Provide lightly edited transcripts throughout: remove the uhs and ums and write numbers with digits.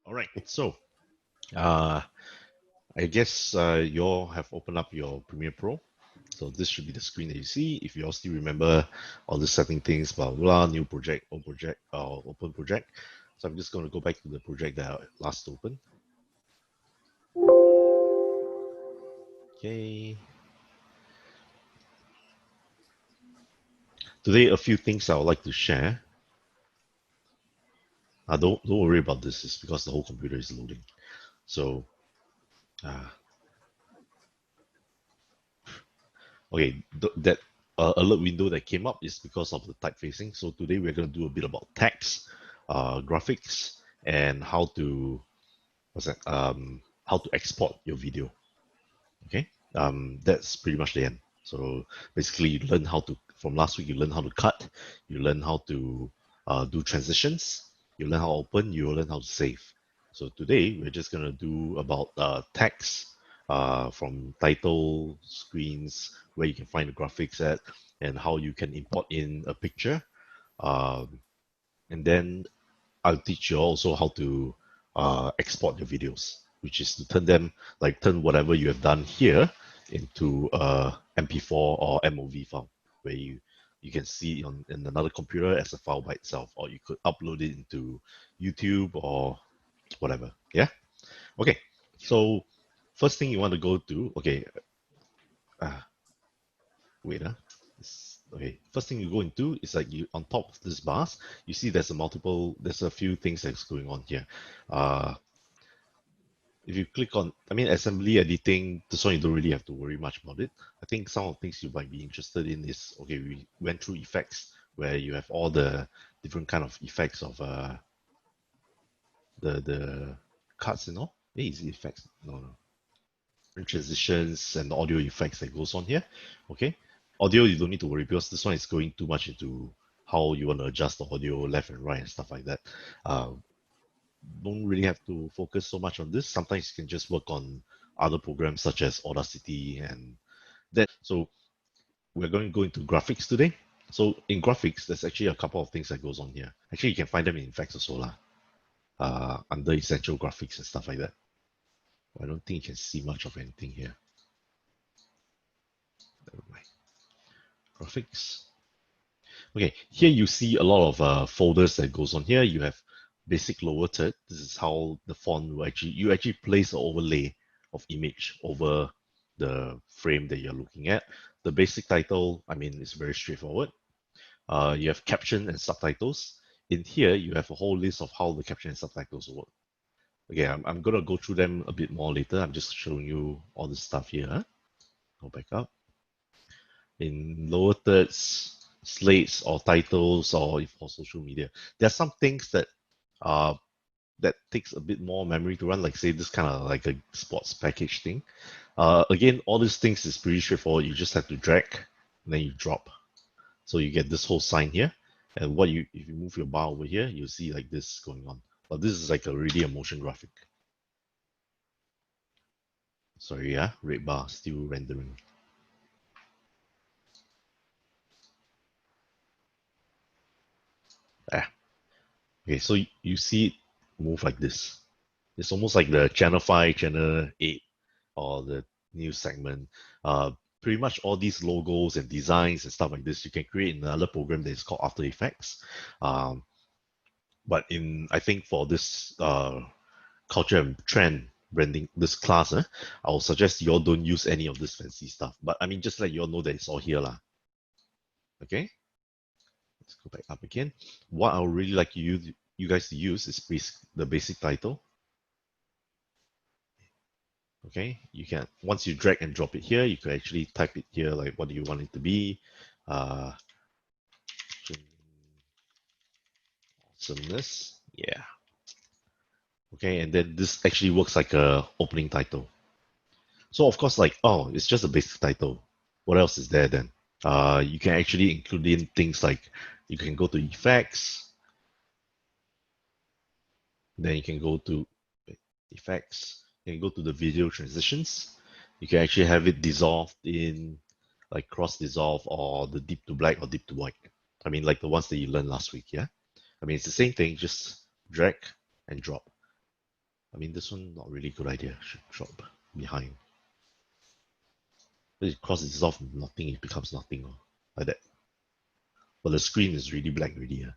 All right, so I guess you all have opened up your Premiere Pro. So this should be the screen that you see. If you all still remember all the setting things, blah, blah, new project, open project. So I'm just going to go back to the project that I last opened. Okay. Today, a few things I would like to share. Don't worry about this. It's because the whole computer is loading. So, okay, that alert window that came up is because of the typeface. So today we're going to do a bit about text, graphics, and how to how to export your video. Okay, that's pretty much the end. So basically, you learn how to from last week. You learn how to cut. You learn how to do transitions. You learn how to open. You learn how to save. So today we're just gonna do about text from title screens, where you can find the graphics at, and how you can import in a picture. Um, and then I'll teach you also how to export your videos, which is to turn whatever you have done here into a MP4 or MOV file, where you can see it in another computer as a file by itself, or you could upload it into YouTube or whatever. Yeah. Okay. So first thing you want to go to, okay, uh, wait, okay. First thing you go into is like you on top of this bars, you see there's a few things that's going on here. Uh, if you click on, I mean, assembly editing, this one you don't really have to worry much about it. I think some of the things you might be interested in is, okay, we went through effects where you have all the different kind of effects of the cuts and all. Hey, is it effects? No. And transitions and audio effects that goes on here. Okay. Audio, you don't need to worry because this one is going too much into how you want to adjust the audio left and right and stuff like that. Uh, don't really have to focus so much on this. Sometimes you can just work on other programs such as Audacity and that. So we're going to go into graphics today. So in graphics, there's actually a couple of things that goes on here. Actually, you can find them in effects also lah, under essential graphics and stuff like that. I don't think you can see much of anything here. Never mind. Graphics. Okay, here you see a lot of folders that goes on here. You have basic lower third. This is how the font will you actually place an overlay of image over the frame that you're looking at. The basic title, I mean, is very straightforward. You have caption and subtitles. In here, you have a whole list of how the caption and subtitles work. Okay, I'm gonna go through them a bit more later. I'm just showing you all this stuff here. Huh? Go back up. In lower thirds, slates or titles or for social media. There are some things uh that takes a bit more memory to run, like say this kind of like a sports package thing. Again, all these things is pretty straightforward. You just have to drag and then you drop. So you get this whole sign here. And if you move your bar over here, you'll see like this going on. But this is like really a motion graphic. Sorry, yeah, red bar still rendering. Ah, okay, so you see it move like this. It's almost like the Channel 5, Channel 8, or the news segment. Pretty much all these logos and designs and stuff like this, you can create in another program that is called After Effects. But I think for this culture and trend branding, this class, I will suggest you all don't use any of this fancy stuff. But I mean, just let you all know that it's all here, lah. Okay, let's go back up again. What I would really like you guys to use is the basic title. Okay, you can, once you drag and drop it here, you can actually type it here, like what do you want it to be. Awesomeness, yeah. Okay, and then this actually works like a opening title. So of course, like, oh, it's just a basic title. What else is there then? You can actually include in things like, you can go to effects, then you can go to effects, you can go to the video transitions. You can actually have it dissolved in like cross dissolve or the deep to black or deep to white. I mean, like the ones that you learned last week, yeah? I mean, it's the same thing, just drag and drop. I mean, this one not really good idea. Should drop behind. But it crosses off nothing, it becomes nothing like that. But the screen is really black already. Yeah.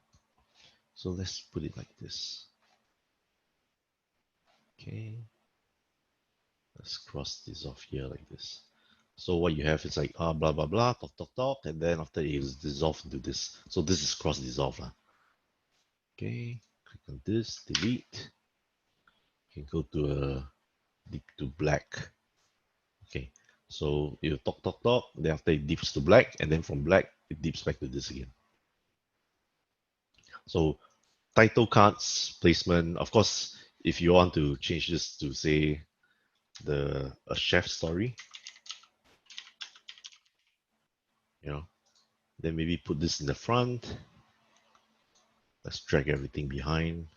So let's put it like this. Okay. Let's cross this off here like this. So what you have is like blah blah blah talk, and then after it is dissolved into this. So this is cross dissolve lah. Okay, click on this, delete. You can go to a deep to black. Okay, so you talk, then after it dips to black, and then from black it dips back to this again. So title cards placement, of course, if you want to change this to say a chef story, you know, then maybe put this in the front. Let's drag everything behind.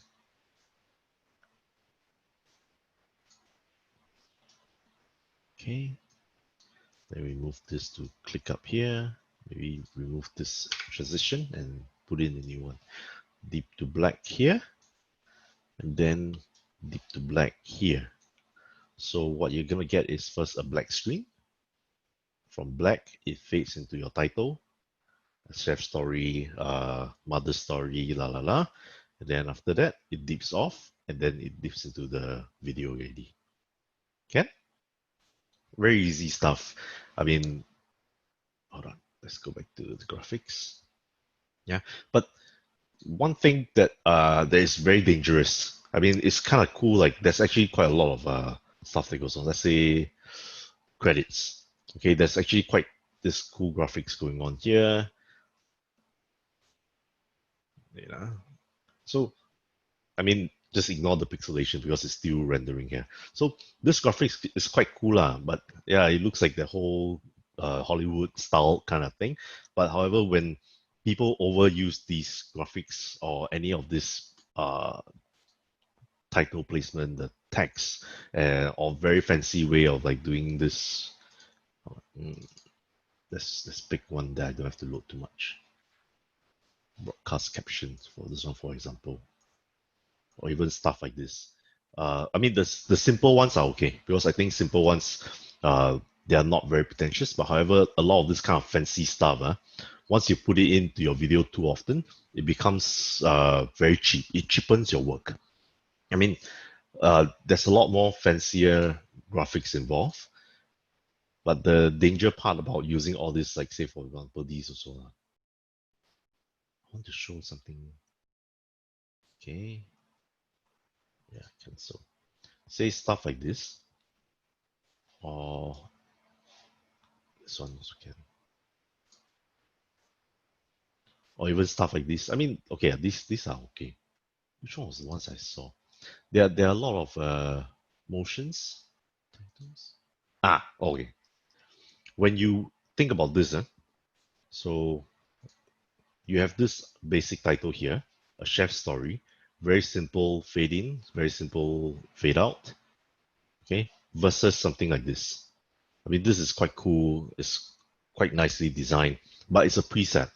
Okay. Then we move this to click up here. Maybe remove this transition and put in a new one. Deep to black here. And then deep to black here. So what you're going to get is first a black screen. From black, it fades into your title. Chef story, mother story, la la la. And then after that, it dips off. And then it dips into the video already. Okay? Very easy stuff. I mean, hold on. Let's go back to the graphics. Yeah, but one thing that that is very dangerous. I mean, it's kind of cool. Like, there's actually quite a lot of stuff that goes on. Let's say credits. Okay, there's actually quite this cool graphics going on here. You know, so I mean, just ignore the pixelation because it's still rendering here. So this graphics is quite cool, lah. But yeah, it looks like the whole Hollywood style kind of thing. But however, when people overuse these graphics or any of this title placement, the text, or very fancy way of like doing this, let's pick one that I don't have to load too much. Broadcast captions for this one, for example, or even stuff like this. I mean, the simple ones are okay because I think simple ones, they are not very pretentious. But however, a lot of this kind of fancy stuff, once you put it into your video too often, it becomes very cheap. It cheapens your work. I mean, there's a lot more fancier graphics involved. But the danger part about using all this, like say for example, these also. I want to show something. Okay. Yeah, cancel. Say stuff like this. Or this one also can. Or even stuff like this. I mean, okay, these are okay. Which one was the ones I saw? There are a lot of motions. Titles. Okay. When you think about this, so you have this basic title here, a chef story, very simple fade in, very simple fade out, okay, versus something like this. I mean, this is quite cool, it's quite nicely designed, but it's a preset.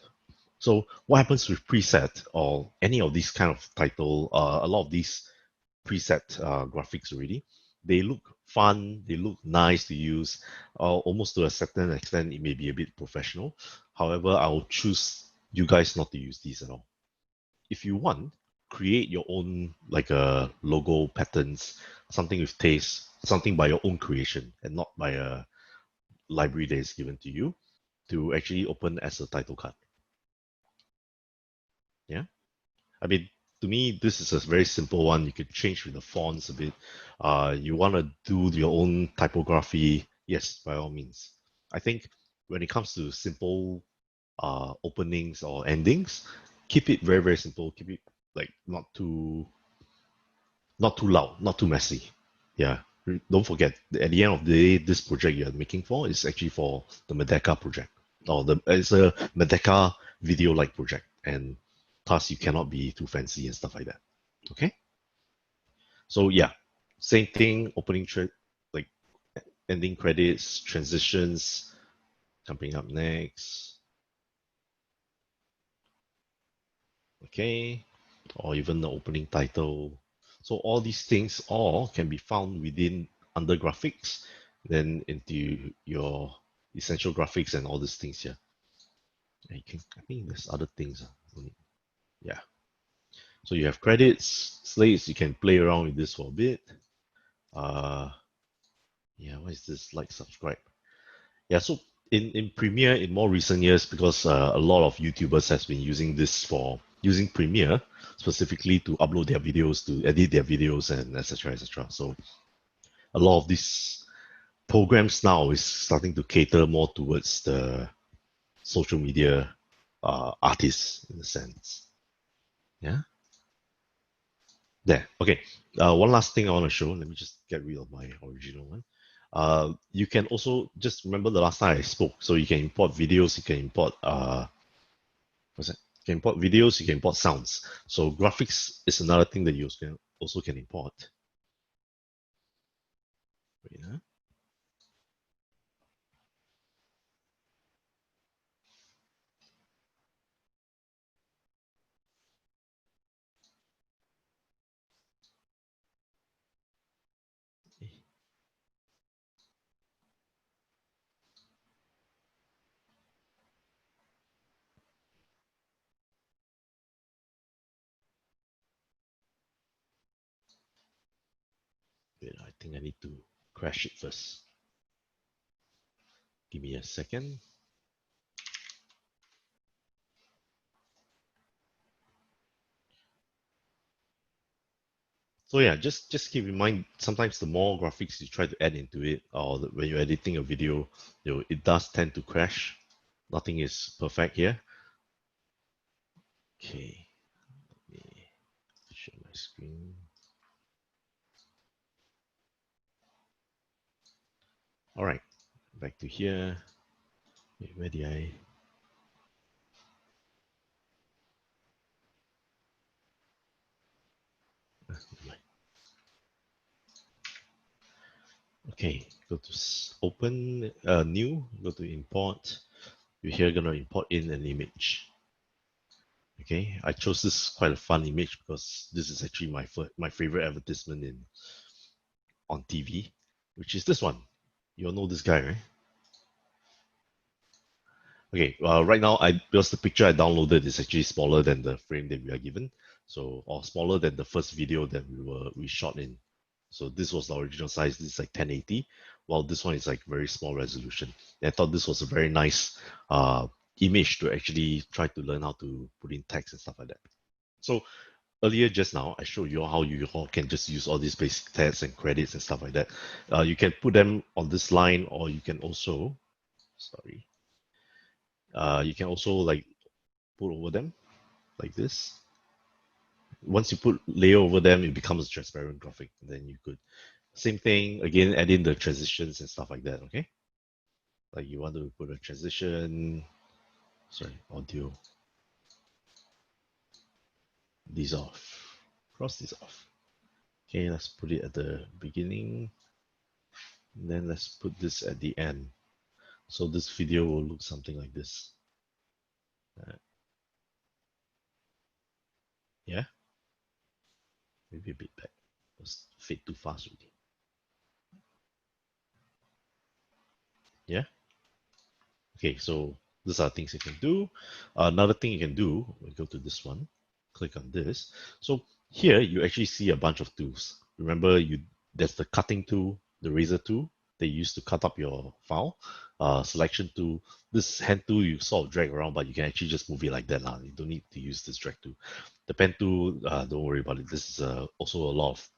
So what happens with preset or any of these kind of title, a lot of these preset graphics already, they look fun, they look nice to use, almost to a certain extent, it may be a bit professional. However, I will choose you guys not to use these at all. If you want, create your own like a logo patterns, something with taste, something by your own creation and not by a library that is given to you to actually open as a title card. Yeah. I mean, to me, this is a very simple one. You could change with the fonts a bit. You want to do your own typography, yes, by all means. I think when it comes to simple openings or endings, keep it very, very simple. Keep it like not too loud, not too messy. Yeah. Don't forget, at the end of the day, this project you're making for is actually for the Medeka project. Or it's a Medeka video-like project. And thus you cannot be too fancy and stuff like that. Okay? So yeah, same thing, like ending credits, transitions, coming up next. Okay, or even the opening title. So all these things all can be found within under graphics, then into your essential graphics and all these things here. And you can, I think there's other things. Yeah. So you have credits, slates, you can play around with this for a bit. Yeah, what is this? Like, subscribe. Yeah, so in Premiere in more recent years, because a lot of YouTubers has been using this for using Premiere specifically to upload their videos, to edit their videos, and etc. etc. So a lot of these programs now is starting to cater more towards the social media artists in a sense. Yeah. There. Okay. One last thing I want to show. Let me just get rid of my original one. You can also just remember the last time I spoke. So you can import videos. You can import what's that? You can import videos. You can import sounds. So graphics is another thing that you also can import. Wait, huh? Wait, I think I need to crash it first. Give me a second. So yeah, just keep in mind, sometimes the more graphics you try to add into it, or when you're editing a video, it does tend to crash. Nothing is perfect here. Okay, let me share my screen. All right, back to here. Wait, where did I? Okay, go to open new. Go to import. You're here gonna import in an image. Okay, I chose this quite a fun image because this is actually my favorite advertisement in on TV, which is this one. You all know this guy, right? Okay, right now because the picture I downloaded is actually smaller than the frame that we are given, so or smaller than the first video that we shot in. So this was the original size. This is like 1080, while this one is like very small resolution. And I thought this was a very nice image to actually try to learn how to put in text and stuff like that. So earlier just now I showed you how you all can just use all these basic tags and credits and stuff like that. You can put them on this line, or you can also, sorry, you can also like put over them like this. Once you put layer over them, it becomes a transparent graphic. Then you could, same thing again, add in the transitions and stuff like that. Okay, like you want to put a transition, sorry, audio, these off, cross these off. Okay, let's put it at the beginning, and then let's put this at the end. So this video will look something like this. Yeah, maybe a bit back. Let's fade too fast already. Yeah. Okay, so these are things you can do. Another thing you can do, we go to this one, click on this. So here you actually see a bunch of tools. Remember, there's the cutting tool, the razor tool they use to cut up your file, selection tool. This hand tool you sort of drag around, but you can actually just move it like that now. You don't need to use this drag tool. The pen tool, don't worry about it. This is also a lot of,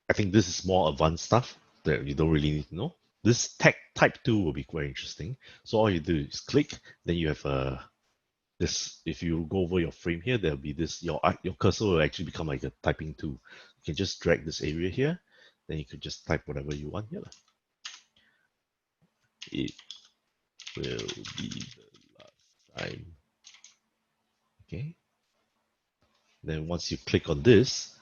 I think this is more advanced stuff that you don't really need to know. This type 2 will be quite interesting. So all you do is click, then you have this, if you go over your frame here, there'll be this, your cursor will actually become like a typing tool. You can just drag this area here, then you could just type whatever you want here. It will be the last time. Okay. Then once you click on this,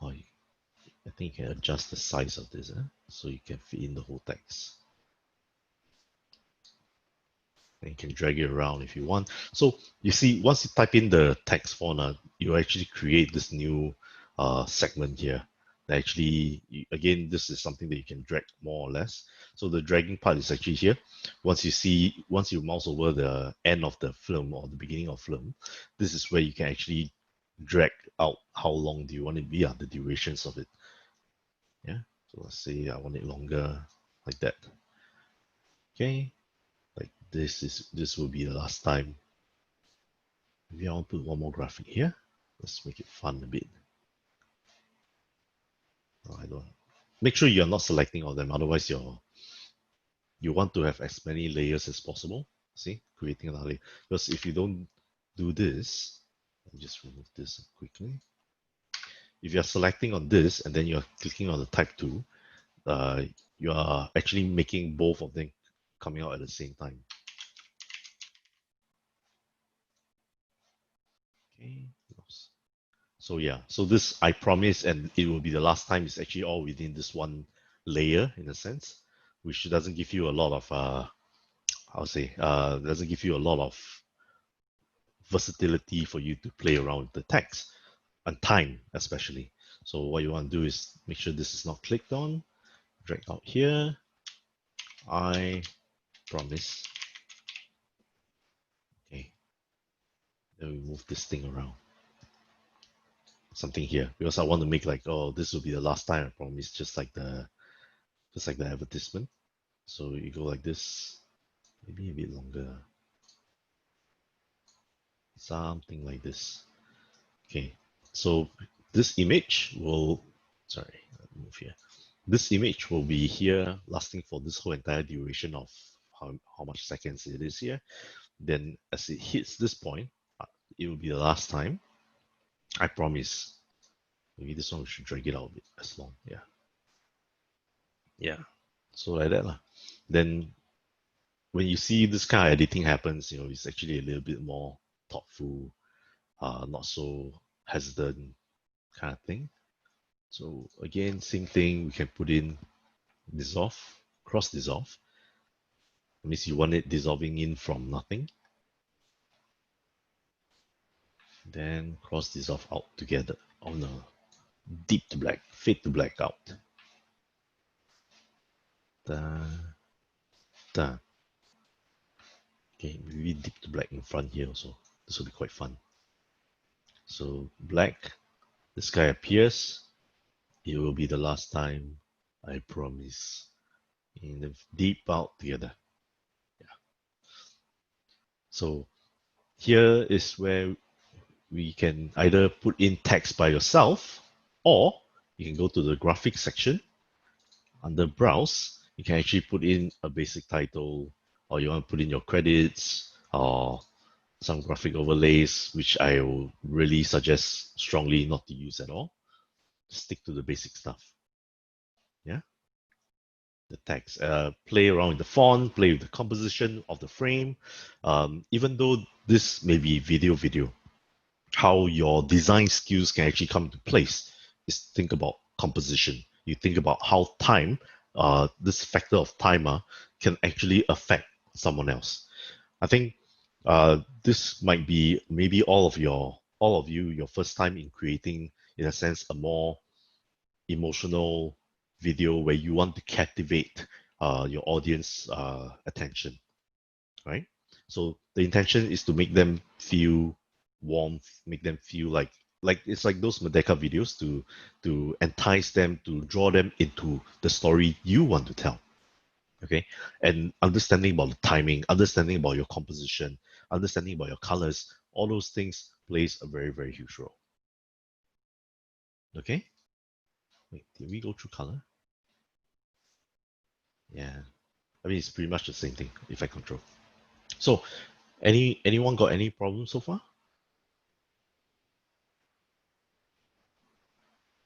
oh, I think you can adjust the size of this, so you can fit in the whole text. And you can drag it around if you want. So you see, once you type in the text font, you actually create this new segment here. That actually, again, this is something that you can drag more or less. So the dragging part is actually here. Once you mouse over the end of the film or the beginning of film, this is where you can actually drag out how long do you want it to be, the durations of it. Yeah. So let's say I want it longer, like that. Okay. Like this will be the last time. Maybe I'll put one more graphic here. Let's make it fun a bit. Oh, I don't. Make sure you're not selecting all of them, otherwise you want to have as many layers as possible. See, creating another layer. Because if you don't do this, let me just remove this quickly. If you're selecting on this and then you're clicking on the type 2, you are actually making both of them coming out at the same time. Okay. So yeah, so this I promise, and it will be the last time. It's actually all within this one layer in a sense, which doesn't give you a lot of doesn't give you a lot of versatility for you to play around with the text and time especially. So what you want to do is make sure this is not clicked on, drag out here. I promise. Okay, then we move this thing around. Something here because I want to make like, oh, this will be the last time I promise, just like the advertisement. So you go like this, maybe a bit longer, something like this. Okay, so this image will, sorry, move here. This image will be here lasting for this whole entire duration of how much seconds it is here. Then as it hits this point, it will be the last time. I promise. Maybe this one we should drag it out a bit as long. Yeah. Yeah. So like that lah. Then when you see this kind of editing happens, it's actually a little bit more thoughtful, not so hesitant kind of thing. So again, same thing, we can put in dissolve, cross dissolve. That means you want it dissolving in from nothing. Then cross dissolve out together. Oh no, deep to black, fade to black out. Da, da. Okay, maybe deep to black in front here also. This will be quite fun. So black, this guy appears. It will be the last time, I promise. And then deep out together. Yeah. So here is where we can either put in text by yourself, or you can go to the graphics section. Under browse, you can actually put in a basic title, or you want to put in your credits, or some graphic overlays, which I will really suggest strongly not to use at all. Stick to the basic stuff. Yeah. The text, play around with the font, play with the composition of the frame. Even though this may be video, how your design skills can actually come into place is think about composition. You think about how time, this factor of timer, can actually affect someone else. I think this might be maybe all of you, your first time in creating, in a sense, a more emotional video where you want to captivate your audience attention, right? So the intention is to make them feel warmth, make them feel like it's like those Merdeka videos to entice them, to draw them into the story you want to tell. Okay, and understanding about the timing, understanding about your composition, understanding about your colors, all those things plays a very, very huge role. Okay. Wait, did we go through color? Yeah. I mean, it's pretty much the same thing, effect control. So, anyone got any problems so far?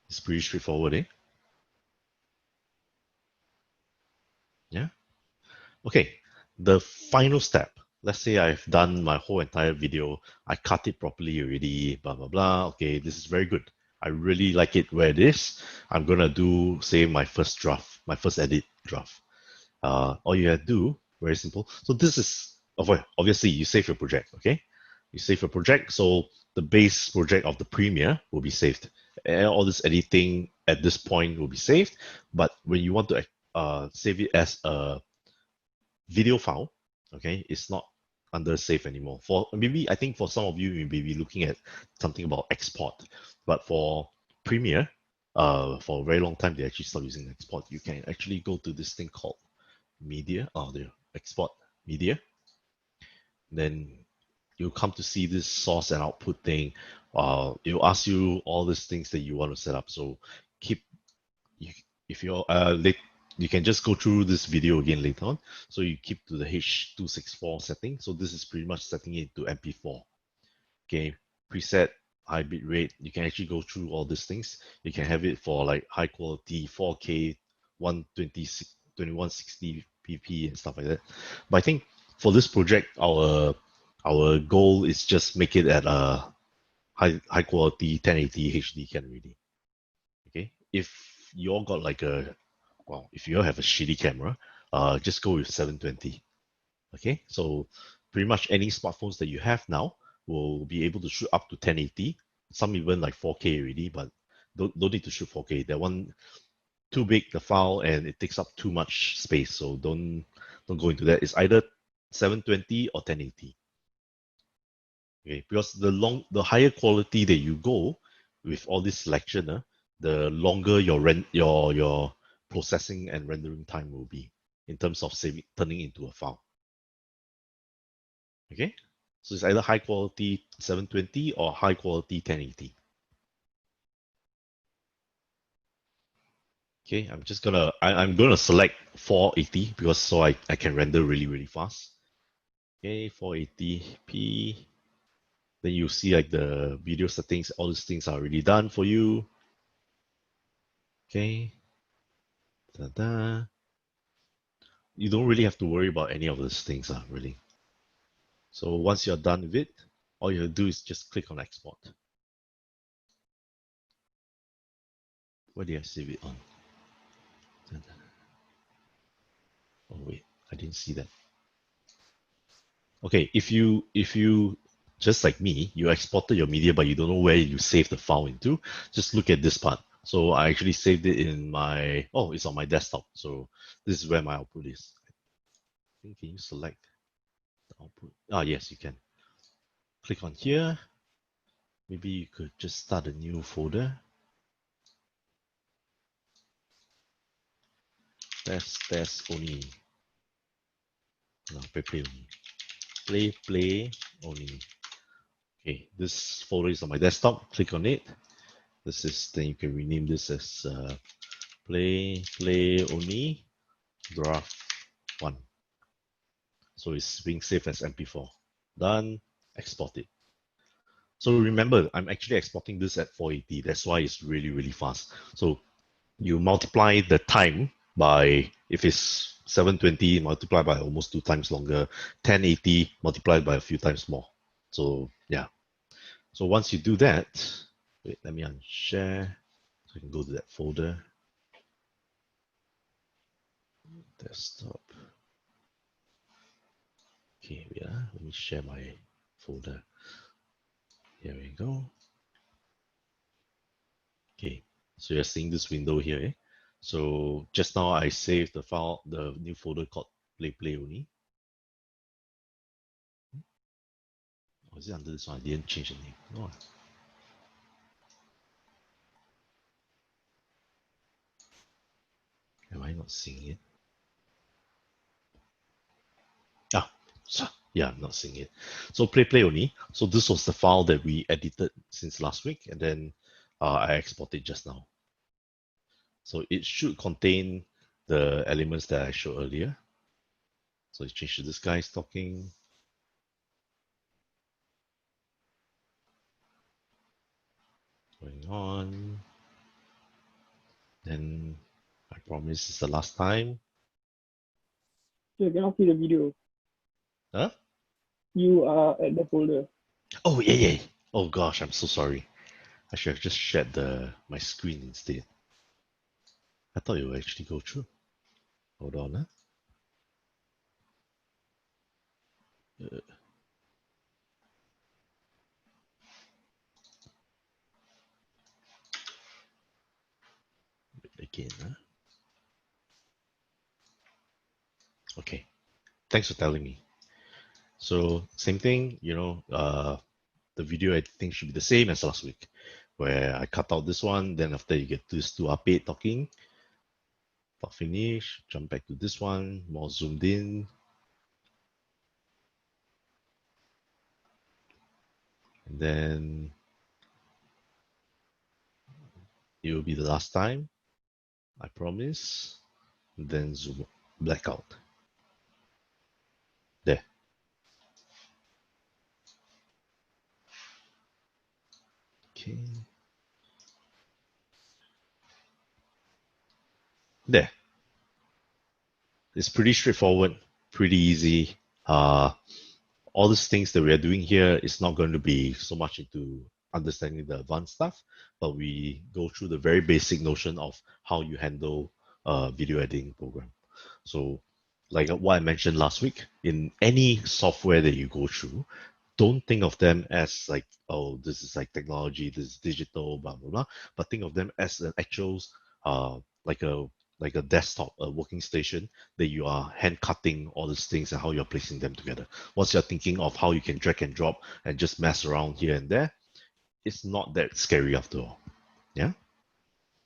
It's pretty straightforward, eh? Yeah. Okay. The final step. Let's say I've done my whole entire video. I cut it properly already, blah, blah, blah. Okay, this is very good. I really like it where it is. I'm going to do, say, my first draft, my first edit draft. All you have to do, very simple. So this is obviously you save your project, okay? You save your project, so the base project of the Premiere will be saved. And all this editing at this point will be saved, but when you want to save it as a video file, okay, it's not under save anymore. For maybe I think for some of you, you may be looking at something about export, but for Premiere, for a very long time they actually stopped using export. You can actually go to this thing called media, or the export media. Then you'll come to see this source and output thing. It'll ask you all these things that you want to set up. So keep, if you're you can just go through this video again later on. So you keep to the H.264 setting. So this is pretty much setting it to MP4. Okay, preset high bit rate. You can actually go through all these things. You can have it for like high quality 4K, 2160 pp and stuff like that. But I think for this project, our goal is just make it at a high quality 1080 HD can already. Okay, if you all got like if you all have a shitty camera, just go with 720. Okay, so pretty much any smartphones that you have now will be able to shoot up to 1080. Some even like 4K already, but don't need to shoot 4K. That one too big the file and it takes up too much space. So don't go into that. It's either 720 or 1080. Okay, because the higher quality that you go with all this selection, the longer your processing and rendering time will be in terms of turning into a file. Okay, so it's either high quality 720 or high quality 1080. Okay, I'm gonna select 480 because so I can render really fast. Okay, 480p. Then you see like the video settings, all these things are already done for you. Okay. Ta-da. You don't really have to worry about any of these things, really. So once you're done with it, all you have to do is just click on export. Where did I save it on? Oh wait, I didn't see that. Okay, if you just like me, you exported your media but you don't know where you save the file into, just look at this part. So I actually saved it in my, it's on my desktop. So this is where my output is. I think, can you select the output? Yes, you can. Click on here. Maybe you could just start a new folder. Test only. No, play only. Play only. Okay, this folder is on my desktop. Click on it. This is, then you can rename this as play only draft 1. So it's being saved as MP4. Done. Export it. So remember, I'm actually exporting this at 480. That's why it's really fast. So you multiply the time by, if it's 720, multiply by almost 2 times longer, 1080 multiplied by a few times more. So yeah. So once you do that, wait, let me unshare so I can go to that folder. Desktop. Okay, let me share my folder. Here we go. Okay, so you're seeing this window here. So just now I saved the file, the new folder called play only. Or is it under this one? I didn't change the name. No. Am I not seeing it? Yeah, I'm not seeing it. So play only. So this was the file that we edited since last week, and then I exported just now. So it should contain the elements that I showed earlier. So let's change to this guy's talking. Going on. Then I promise it's the last time. I cannot see the video. Huh? You are at the folder. Oh yeah. Oh gosh, I'm so sorry. I should have just shared my screen instead. I thought it would actually go through. Hold on, Again, huh? Okay. Thanks for telling me. So same thing, the video editing should be the same as last week, where I cut out this one, then after you get these two update talking, talk finish, jump back to this one, more zoomed in, and then it will be the last time, I promise. And then zoom blackout. There. Okay. There. It's pretty straightforward, pretty easy. All these things that we are doing here is not going to be so much into understanding the advanced stuff, but we go through the very basic notion of how you handle a video editing program. So, like what I mentioned last week, in any software that you go through, don't think of them as like, oh, this is like technology, this is digital, blah blah blah. But think of them as an actual, uh, like a like a desktop, a working station that you are hand cutting all these things and how you're placing them together. Once you're thinking of how you can drag and drop and just mess around here and there, it's not that scary after all. Yeah.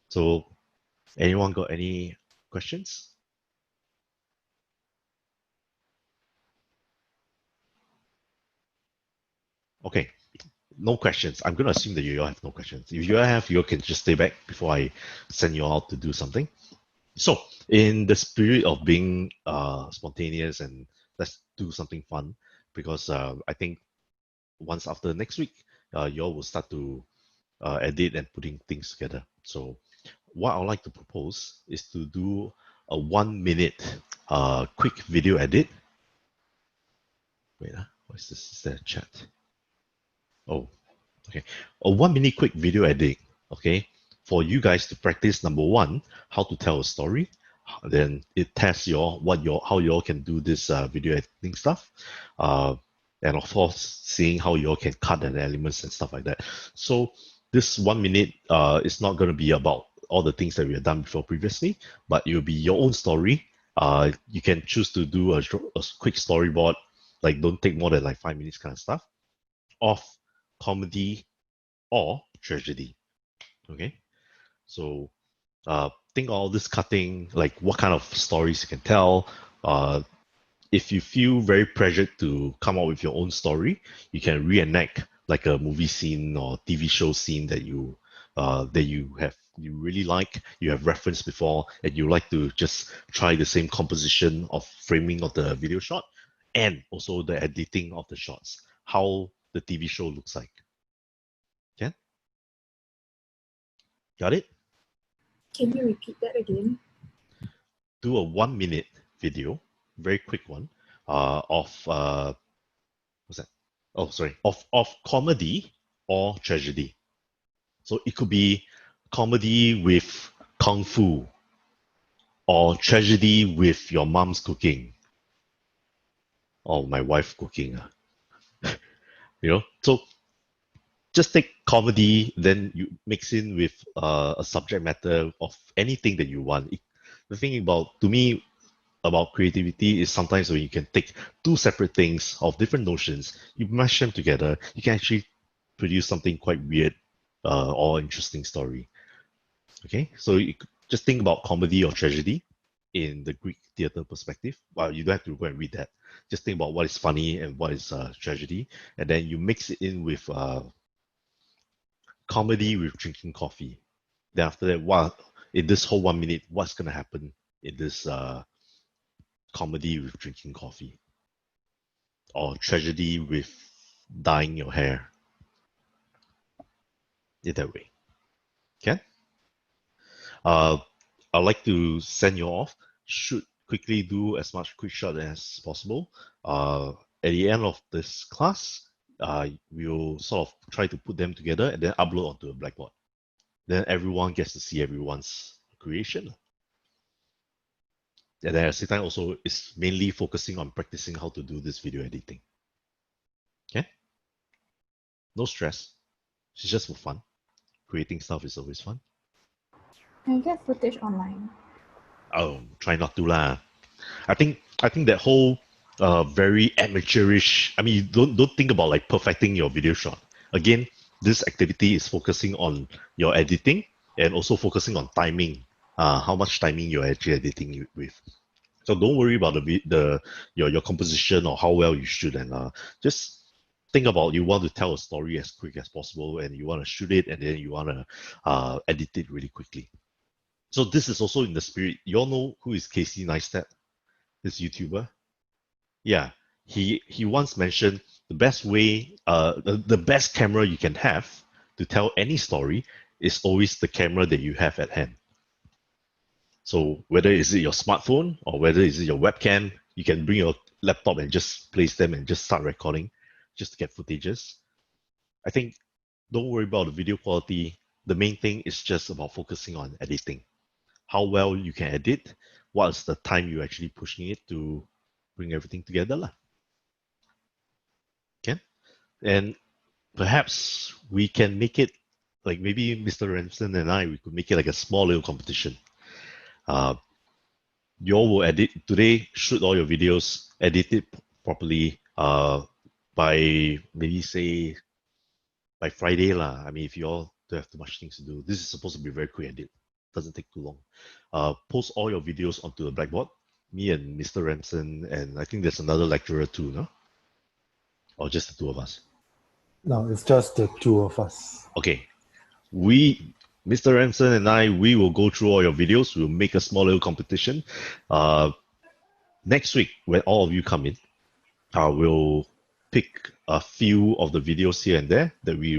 So, anyone got any questions? Okay, no questions. I'm gonna assume that you all have no questions. If you all have, you all can just stay back before I send you all out to do something. So, in the spirit of being spontaneous and let's do something fun, because I think once after next week, you all will start to edit and putting things together. So, what I would like to propose is to do a 1 minute quick video edit. Wait, what is this? Is there a chat? Oh, okay. A 1 minute quick video edit, okay, for you guys to practice number one, how to tell a story. Then it tests how you all can do this video editing stuff. And of course, seeing how you all can cut and elements and stuff like that. So this 1 minute is not going to be about all the things that we have done before previously, but it will be your own story. You can choose to do a quick storyboard, like don't take more than like 5 minutes kind of stuff, of comedy or tragedy. Okay, so think all this cutting, like what kind of stories you can tell. If you feel very pressured to come up with your own story, you can reenact like a movie scene or TV show scene that you you really like, you have referenced before, and you like to just try the same composition of framing of the video shot and also the editing of the shots, how the TV show looks like. Yeah, got it? Can you repeat that again? Do a 1 minute video, very quick one, of what's that? Oh, sorry, of comedy or tragedy. So it could be comedy with kung fu, or tragedy with your mom's cooking, or my wife cooking. So just take comedy, then you mix in with a subject matter of anything that you want. The thing to me, about creativity is sometimes when you can take two separate things of different notions, you mash them together, you can actually produce something quite weird or interesting story. Okay, so you just think about comedy or tragedy in the Greek theater perspective. Well, you don't have to go and read that. Just think about what is funny and what is tragedy, and then you mix it in with comedy with drinking coffee. Then after that, in this whole 1 minute, what's gonna happen in this comedy with drinking coffee, or tragedy with dyeing your hair? In that way. Okay? I'd like to send you off. Should quickly do as much quick shot as possible. At the end of this class, we'll sort of try to put them together and then upload onto a blackboard. Then everyone gets to see everyone's creation. And then at the same time also is mainly focusing on practicing how to do this video editing. Okay? No stress. It's just for fun. Creating stuff is always fun. Can you get footage online? Oh, try not to lah. I think that whole very amateurish. I mean, you don't think about like perfecting your video shot. Again, this activity is focusing on your editing and also focusing on timing. How much timing you're actually editing with. So don't worry about your composition or how well you shoot, and just think about you want to tell a story as quick as possible, and you want to shoot it, and then you want to edit it really quickly. So this is also in the spirit. You all know who is Casey Neistat, this YouTuber? Yeah, he once mentioned the best way, the best camera you can have to tell any story is always the camera that you have at hand. So whether is it your smartphone or whether is it your webcam, you can bring your laptop and just place them and just start recording, just to get footages. I think don't worry about the video quality. The main thing is just about focusing on editing. How well you can edit, what's the time you're actually pushing it to bring everything together lah. Okay? And perhaps we can make it like maybe Mr. Ranson and I, we could make it like a small little competition. You all will edit today, shoot all your videos, edit it properly by maybe say by Friday lah. I mean, if you all don't have too much things to do, this is supposed to be a very quick edit. Doesn't take too long. Post all your videos onto the blackboard. Me and Mr. Ranson, and I think there's another lecturer too, no? Or just the two of us? No, it's just the two of us. Okay. Mr. Ranson and I, we will go through all your videos. We'll make a small little competition. Next week, when all of you come in, we'll pick a few of the videos here and there that we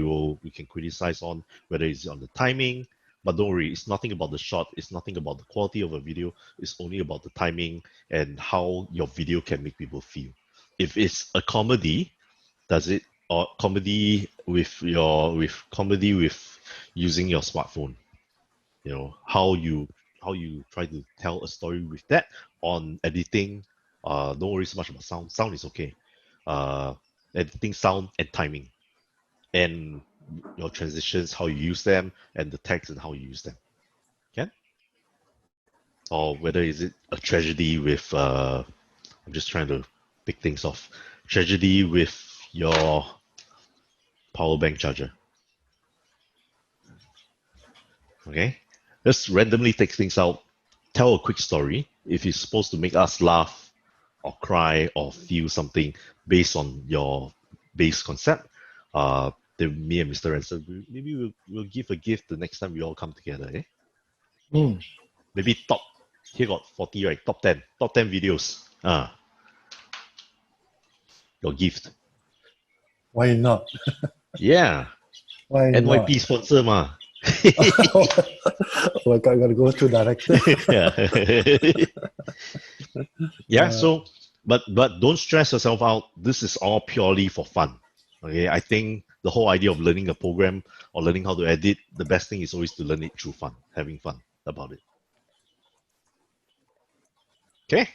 can criticize on, whether it's on the timing. But don't worry, it's nothing about the shot. It's nothing about the quality of a video. It's only about the timing and how your video can make people feel. If it's a comedy, or comedy with using your smartphone, you know how you try to tell a story with that. On editing, don't worry so much about sound is okay. Editing, sound, and timing, and your transitions, how you use them, and the text and how you use them. Okay? Or whether is it a tragedy with I'm just trying to pick things off. Tragedy with your power bank charger. Okay? Just randomly take things out, tell a quick story. If it's supposed to make us laugh or cry or feel something based on your base concept, then me and Mr. Ransom, maybe we'll give a gift the next time we all come together. Maybe here got 40, right? Top 10 videos. Your gift. Why not? Yeah. Why NYP not? sponsor ma. Oh, I gotta go through director. Yeah. So, but don't stress yourself out. This is all purely for fun. Okay. I think the whole idea of learning a program or learning how to edit, the best thing is always to learn it through fun, having fun about it. Okay.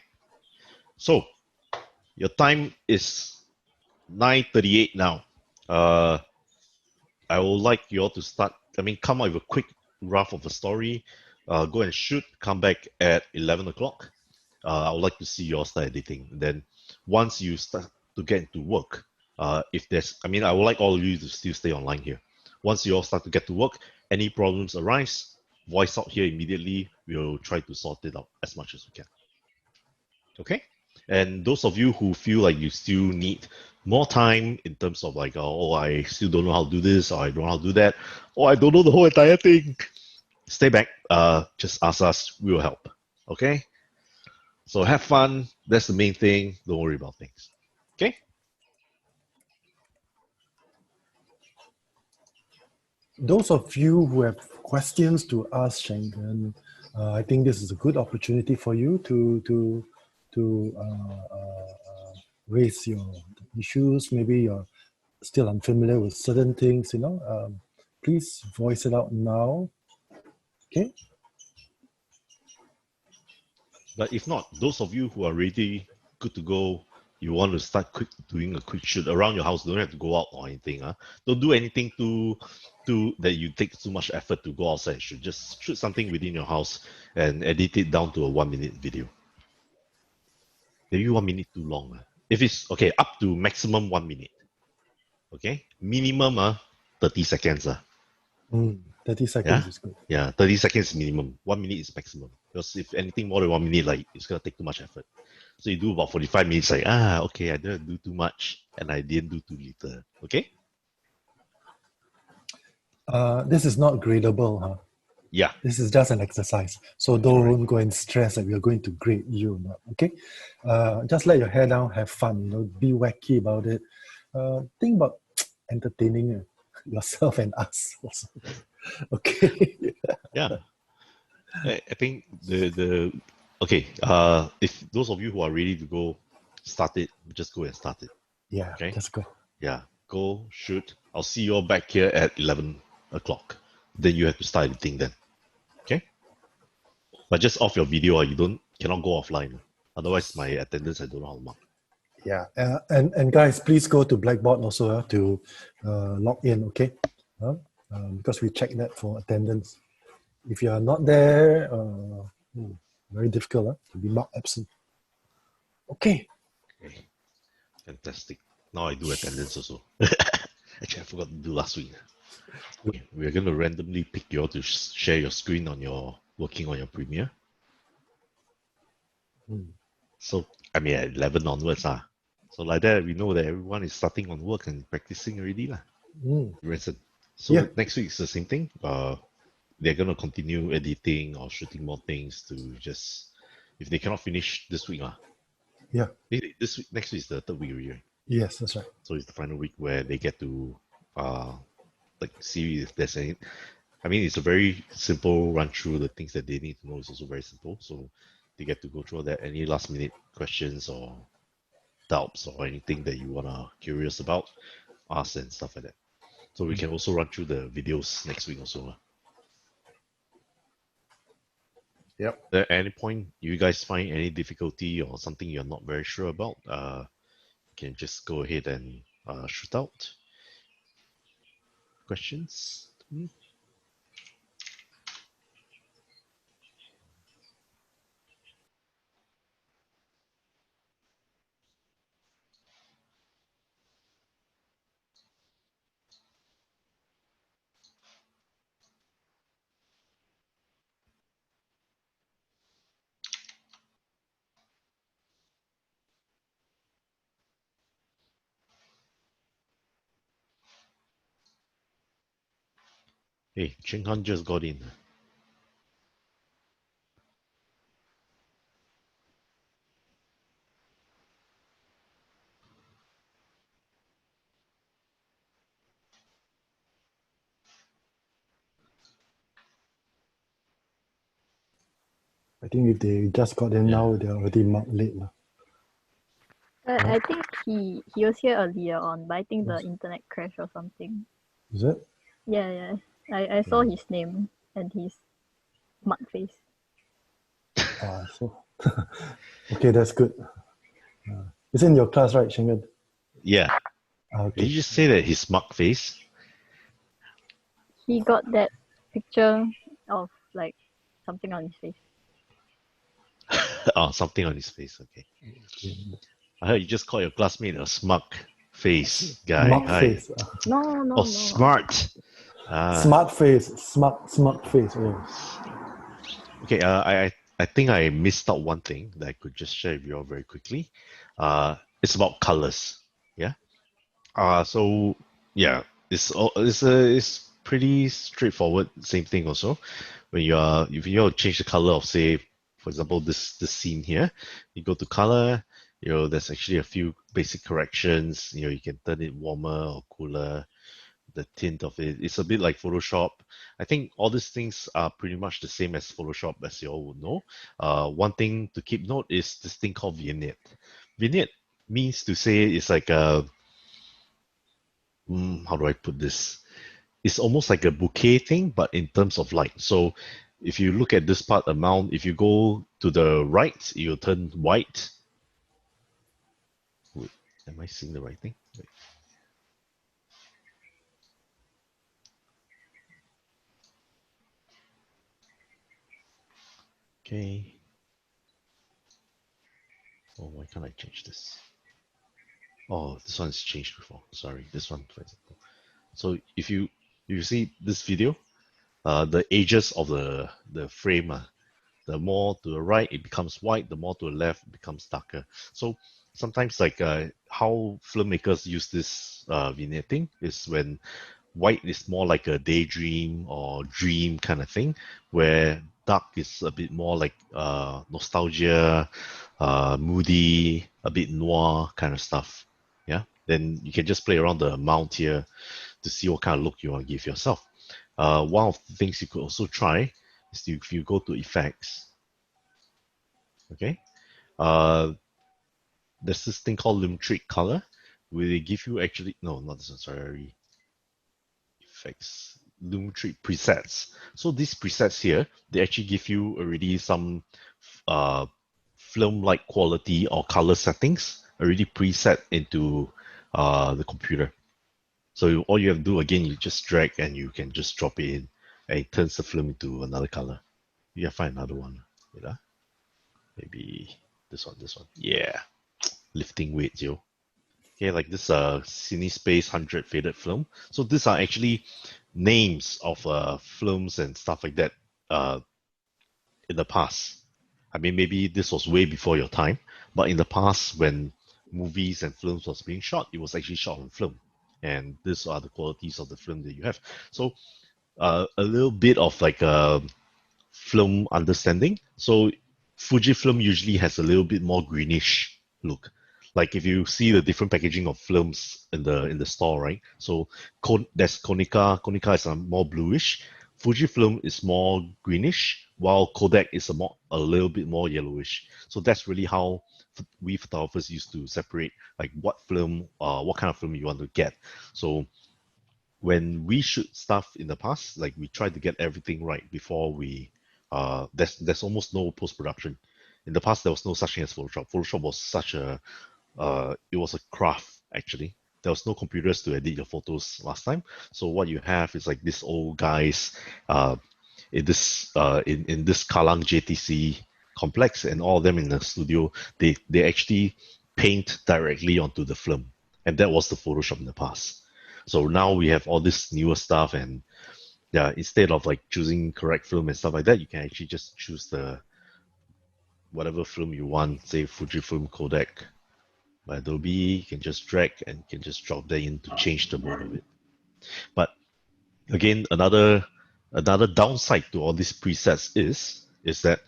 So, your time is 9:38 now. I would like you all to start. Come up with a quick rough of a story. Go and shoot. Come back at 11 o'clock. I would like to see you all start editing. Then, once you start to get into work, if there's, I would like all of you to still stay online here. Once you all start to get to work, any problems arise, voice out here immediately. We'll try to sort it out as much as we can. Okay? And those of you who feel like you still need more time in terms of like, oh, I still don't know how to do this, or I don't know how to do that, or I don't know the whole entire thing, stay back. Just ask us. We will help. Okay? So have fun. That's the main thing. Don't worry about things. Okay? Those of you who have questions to ask Shengen, I think this is a good opportunity for you to raise your issues. Maybe you're still unfamiliar with certain things, please voice it out now. Okay? But if not, those of you who are ready, good to go, you want to start doing a quick shoot around your house. Don't have to go out or anything. Don't do anything too that you take too much effort to go outside and shoot. Just shoot something within your house and edit it down to a 1 minute video. Maybe 1 minute too long. If it's okay, up to maximum 1 minute. Okay, minimum 30 seconds. 30 seconds is good. Yeah, 30 seconds is minimum. 1 minute is maximum. Because if anything more than 1 minute, like it's gonna take too much effort. So you do about 45 minutes, like okay, I didn't do too much and I didn't do too little. Okay? This is not gradable, huh? Yeah. This is just an exercise. So don't go and stress that we are going to grade you. Okay? Just let your hair down, have fun, be wacky about it. Think about entertaining yourself and us also. Okay. Yeah. I think okay, if those of you who are ready to go start it, just go and start it. Yeah, okay? just go. Yeah, go, shoot. I'll see you all back here at 11 o'clock. Then you have to start editing then. Okay? But just off your video, you cannot go offline. Otherwise, my attendance, I don't know how to mark. Yeah, and guys, please go to Blackboard also to log in, okay? Because we check that for attendance. If you are not there, very difficult to be marked absent. Okay. Okay. Fantastic. Now I do attendance also. Actually, I forgot to do last week. Okay, we're going to randomly pick you all to share your screen on working on your Premiere. So, I mean, at 11 onwards. So like that, we know that everyone is starting on work and practicing already. So next week is the same thing. They're going to continue editing or shooting more things to just, if they cannot finish this week. This week, next week is the third week already, right? Yes, that's right. So it's the final week where they get to see if there's any. I mean, it's a very simple run through. The things that they need to know is also very simple. So they get to go through that. Any last minute questions or doubts or anything that you wanna curious about, ask and stuff like that. So we can also run through the videos next week also. Yep. At any point you guys find any difficulty or something you're not very sure about, you can just go ahead and shoot out questions to me. Hey, Cheng Han just got in. I think if they just got in now, they're already marked late. I think he was here earlier on, but I think the internet crashed or something. Is it? Yeah. I saw his name and his mud face. So okay, that's good. It's in your class, right, Shengen? Yeah. Okay. Did you just say that his smug face? He got that picture of like something on his face. Oh, something on his face. Okay. I heard you just called your classmate a smug face guy. Smug Hi. face. No. Smart. Smart face. Smart face. Oh. Okay. I think I missed out one thing that I could just share with you all very quickly. It's about colors. Yeah. So yeah, it's pretty straightforward. Same thing also. When if you want to change the color of, say, for example, this scene here, you go to color. There's actually a few basic corrections. You can turn it warmer or cooler. The tint of it. It's a bit like Photoshop. I think all these things are pretty much the same as Photoshop, as you all would know. One thing to keep note is this thing called vignette. Vignette means to say it's like a how do I put this? It's almost like a bouquet thing, but in terms of light. So if you look at this part amount, if you go to the right, you'll turn white. Am I seeing the right thing? Wait. Okay. Oh, why can't I change this? Oh, this one's changed before. Sorry, this one, for example. So if you see this video, the edges of the frame, the more to the right it becomes white, the more to the left it becomes darker. So sometimes like how filmmakers use this vignetting is when white is more like a daydream or dream kind of thing, where dark is a bit more like nostalgia, moody, a bit noir kind of stuff. Yeah, then you can just play around the amount here to see what kind of look you want to give yourself. One of the things you could also try is if you go to effects, okay, uh, there's this thing called Lumetrit color, where they give you actually, no, not this one, sorry, effects, Lumetrit presets. So these presets here, they actually give you already some uh, film-like quality or color settings already preset into the computer. So all you have to do again, you just drag and you can just drop it in, and it turns the film into another color. You can find another one. Wait, maybe this one, this one. Yeah, lifting weights, yo. Okay, like this CineSpace 100 faded film. So these are actually names of films and stuff like that in the past. I mean, maybe this was way before your time, but in the past, when movies and films was being shot, it was actually shot on film, and these are the qualities of the film that you have. So a little bit of like a film understanding. So Fujifilm usually has a little bit more greenish look. Like if you see the different packaging of films in the store, right? So there's Konica. Konica is a more bluish. Fujifilm is more greenish, while Kodak is a little bit more yellowish. So that's really how we photographers used to separate like what kind of film you want to get. So when we shoot stuff in the past, like we try to get everything right before we there's almost no post production. In the past, there was no such thing as Photoshop. Photoshop was such a it was a craft actually. There was no computers to edit your photos last time. So what you have is like these old guys in this Kallang JTC complex, and all of them in the studio. They actually paint directly onto the film, and that was the Photoshop in the past. So now we have all this newer stuff, and yeah, instead of like choosing correct film and stuff like that, you can actually just choose the whatever film you want, say Fujifilm, Kodak, by Adobe. You can just drag and you can just drop that in to change the mode of it. But again, another downside to all these presets is that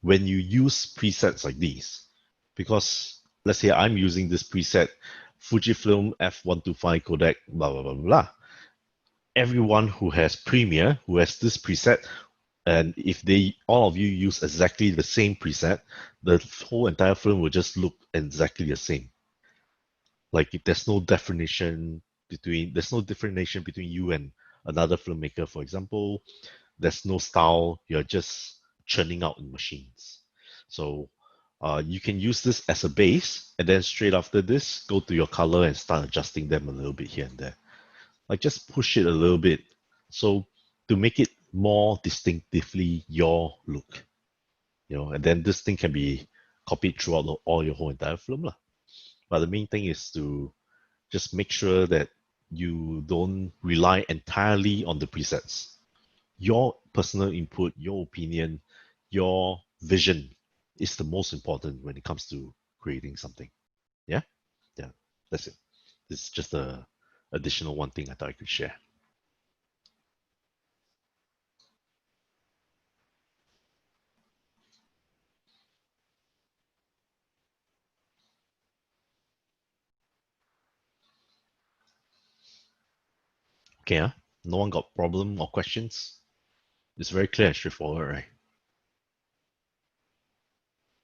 when you use presets like these, because let's say I'm using this preset Fujifilm F125 Kodak blah blah blah blah, everyone who has Premiere, who has this preset, and if they all of you use exactly the same preset, the whole entire film will just look exactly the same. Like if there's no differentiation between you and another filmmaker. For example, there's no style. You're just churning out in machines. So you can use this as a base, and then straight after this, go to your color and start adjusting them a little bit here and there. Like just push it a little bit, so to make it more distinctively your look, and then this thing can be copied throughout all your whole entire film lah. But the main thing is to just make sure that you don't rely entirely on the presets. Your personal input, your opinion, your vision is the most important when it comes to creating something. Yeah? Yeah, that's it. This is just a additional one thing I thought I could share. Okay, no one got problem or questions? It's very clear and straightforward, right?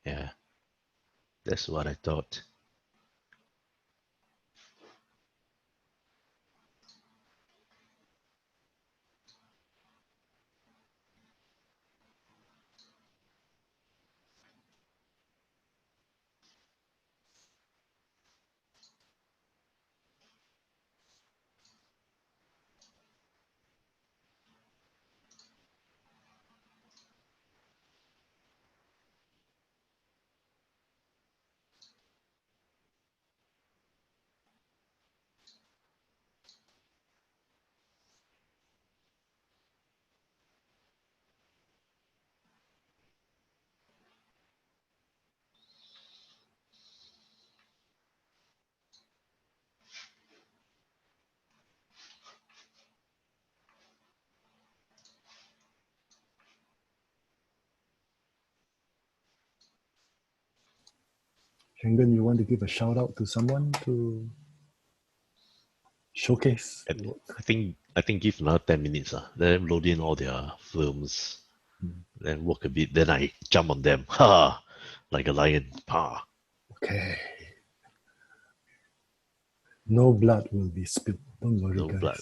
Yeah, that's what I thought. Shengen, you want to give a shout out to someone to showcase? I think give another 10 minutes. Let them load in all their films. Then work a bit. Then I jump on them. Ha! Like a lion. Pa! Okay. No blood will be spilled. Don't worry, No guys. blood.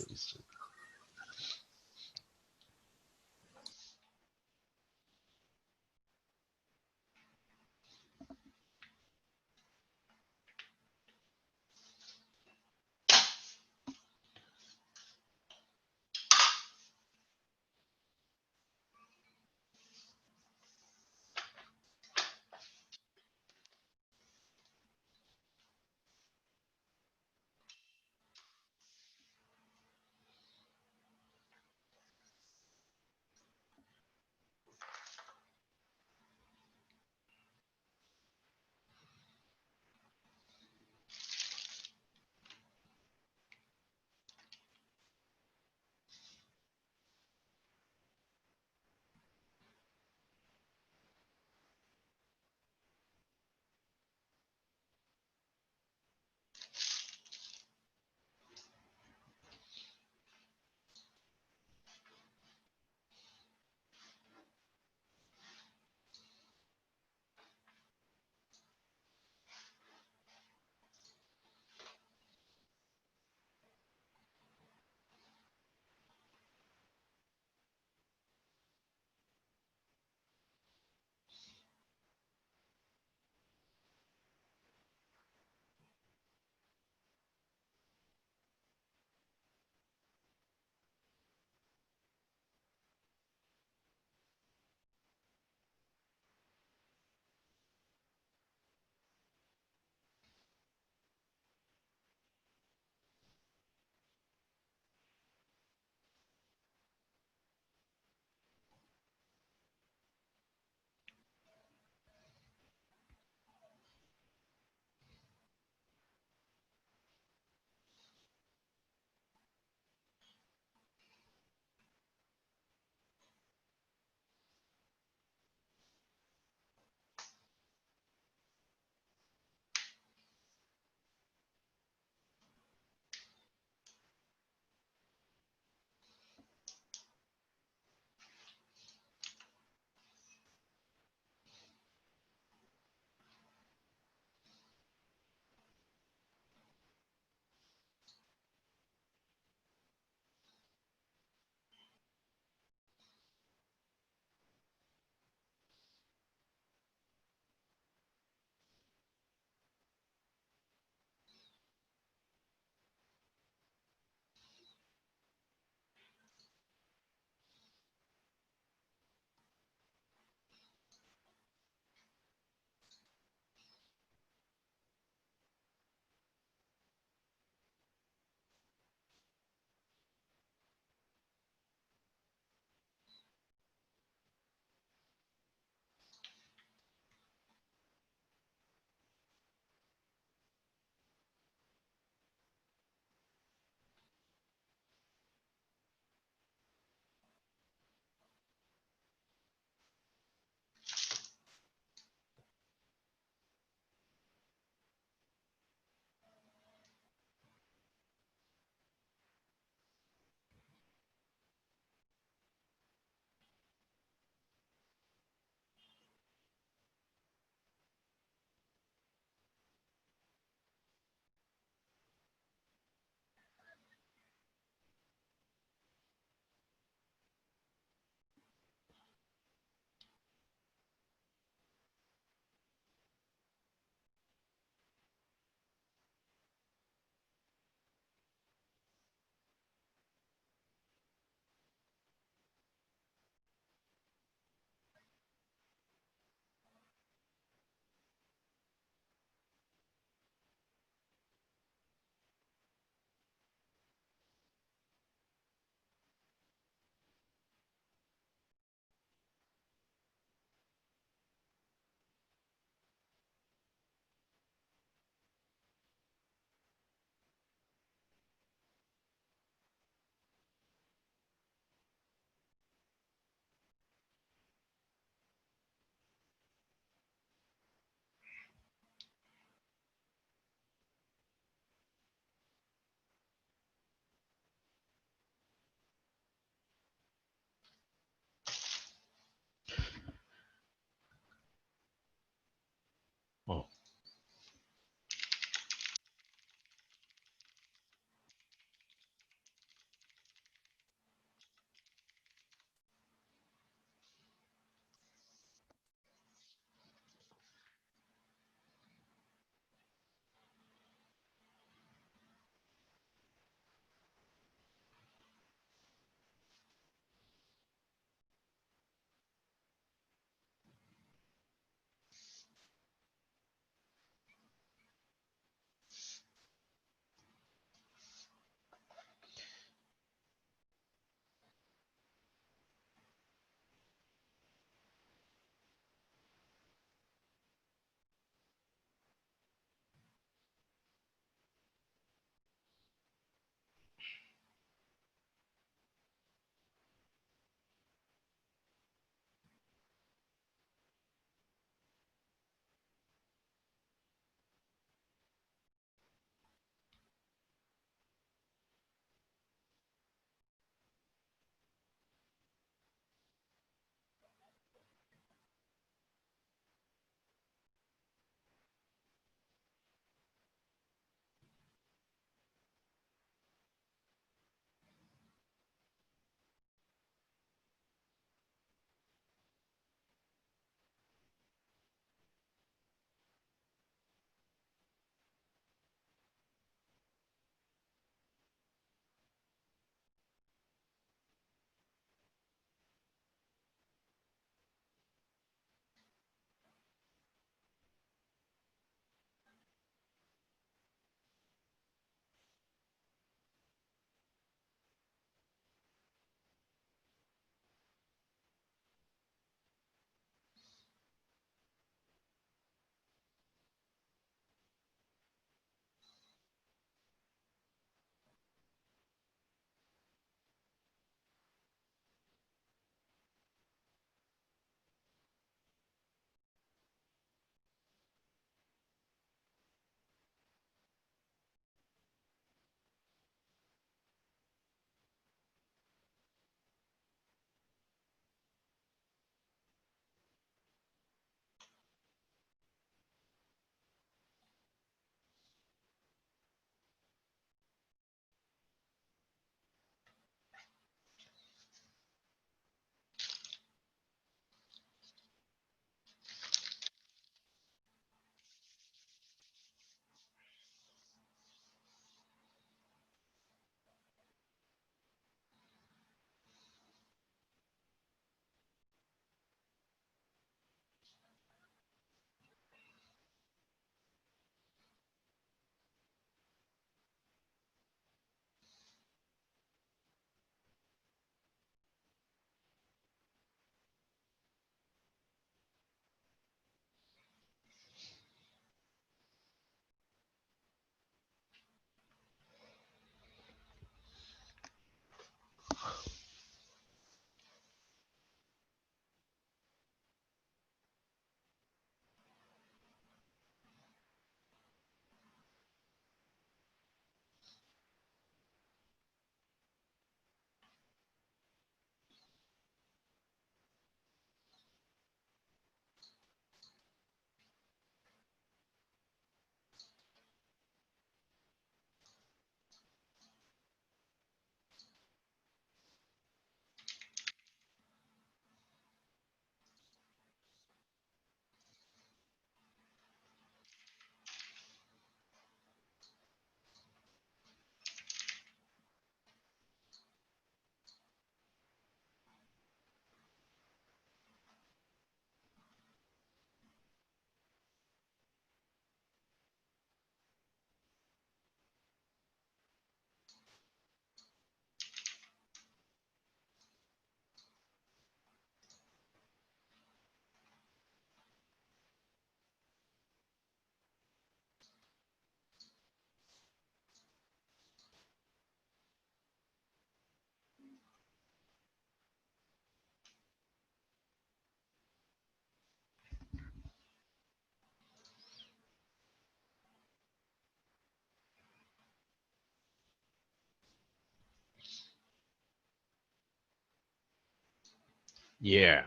Yeah.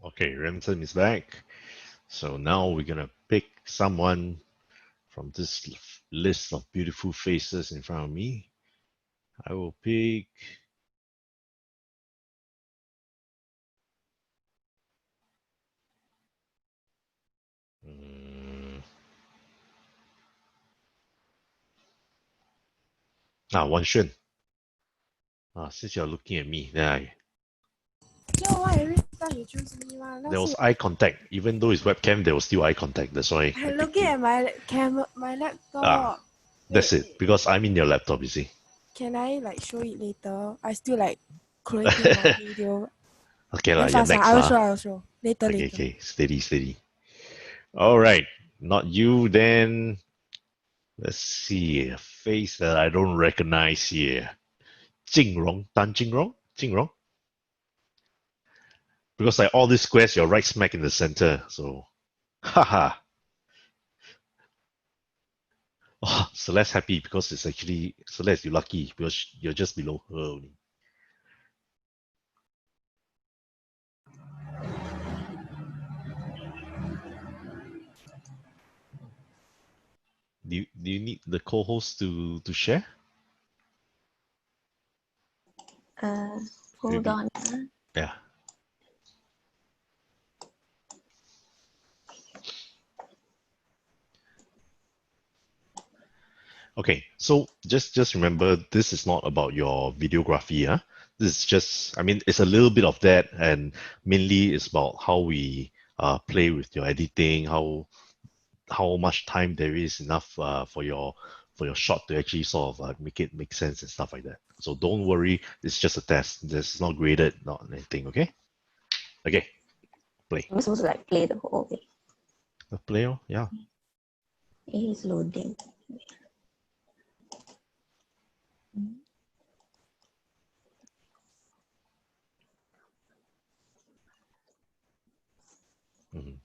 Okay, Remsen is back. So now we're gonna pick someone from this list of beautiful faces in front of me. I will pick. Wan Xuan. Since you're looking at me, then So why every time you choose me one? there was eye contact. Even though it's webcam, there was still eye contact. That's why I I'm picked looking you. at my camera, my laptop. That's it. Because I'm in your laptop, you see. Can I like show it later? I still like creating my video. Okay, Very you're fast. next. I will show. I will show later. Okay, Later. okay. Steady. All right. Not you, then. Let's see. A face that I don't recognize here. Dan Jingrong? Because like all these squares, you're right smack in the center. So, haha. Oh, Celeste happy because it's actually, Celeste, you're lucky because you're just below her only. Do you need the co-host to share? Hold Maybe. on. Yeah. Okay, so just remember this is not about your videography, huh? This is just, I mean, it's a little bit of that, and mainly it's about how we play with your editing, how much time there is enough for your shot to actually sort of make it make sense and stuff like that. So don't worry, it's just a test. This is not graded, not anything. Okay. Okay. Play. I'm supposed to like play the whole way. Play, oh, yeah. It is loading. Mhm.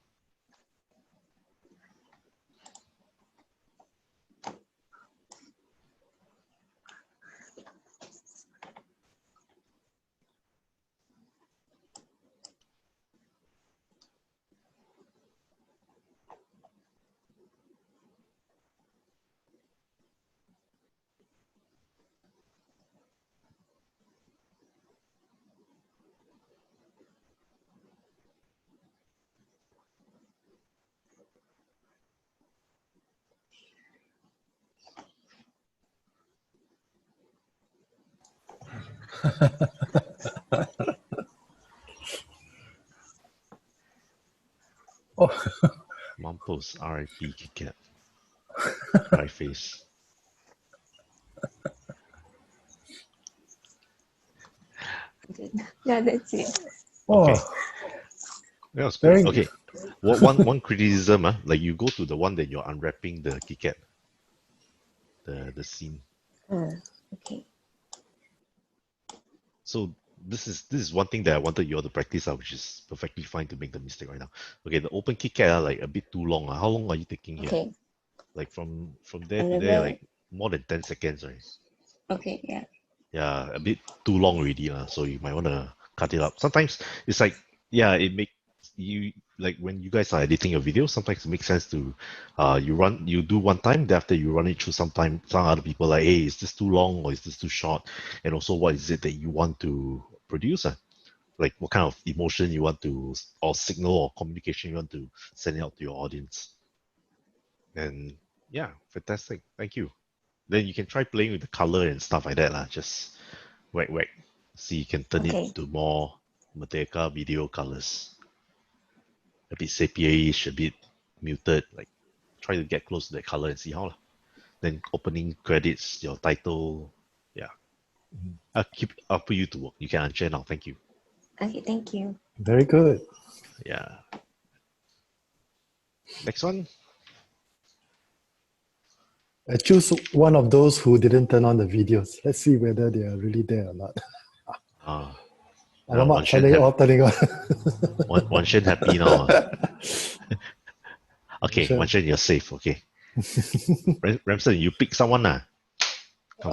Oh, Mampus, RIP, Kit Cry face. Yeah, that's it. Okay. oh, That was very good. Okay. One criticism, like you go to the one that you're unwrapping the KitKat, the scene. Okay. So this is one thing that I wanted you all to practice, which is perfectly fine to make the mistake right now. Okay, the open KitKat like a bit too long. How long are you taking here? Okay. Like from there to there, 11. like more than 10 seconds, right? Okay, yeah. Yeah, a bit too long already, so you might want to cut it up. Sometimes it's like, yeah, it makes you like when you guys are editing a video, sometimes it makes sense to you do one time, then after you run it through some other people like, hey, is this too long or is this too short? And also what is it that you want to produce? Like what kind of emotion you want to, or signal or communication you want to send out to your audience. And yeah, fantastic. Thank you. Then you can try playing with the color and stuff like that. Just whack. See, you can turn it Okay. to more Merdeka video colors. A bit sepia-ish, a bit muted. Like try to get close to that color and see how. Then opening credits, your title. Yeah. I'll put you to work. You can unshare now. Thank you. Okay, thank you. very good. Yeah. Next one. I choose one of those who didn't turn on the videos. Let's see whether they are really there or not. Alamak, suddenly all turning on. Wan Shen happy now. Okay, Sure. Wan Shen, you're safe. Okay. Ramson, you pick someone. Come.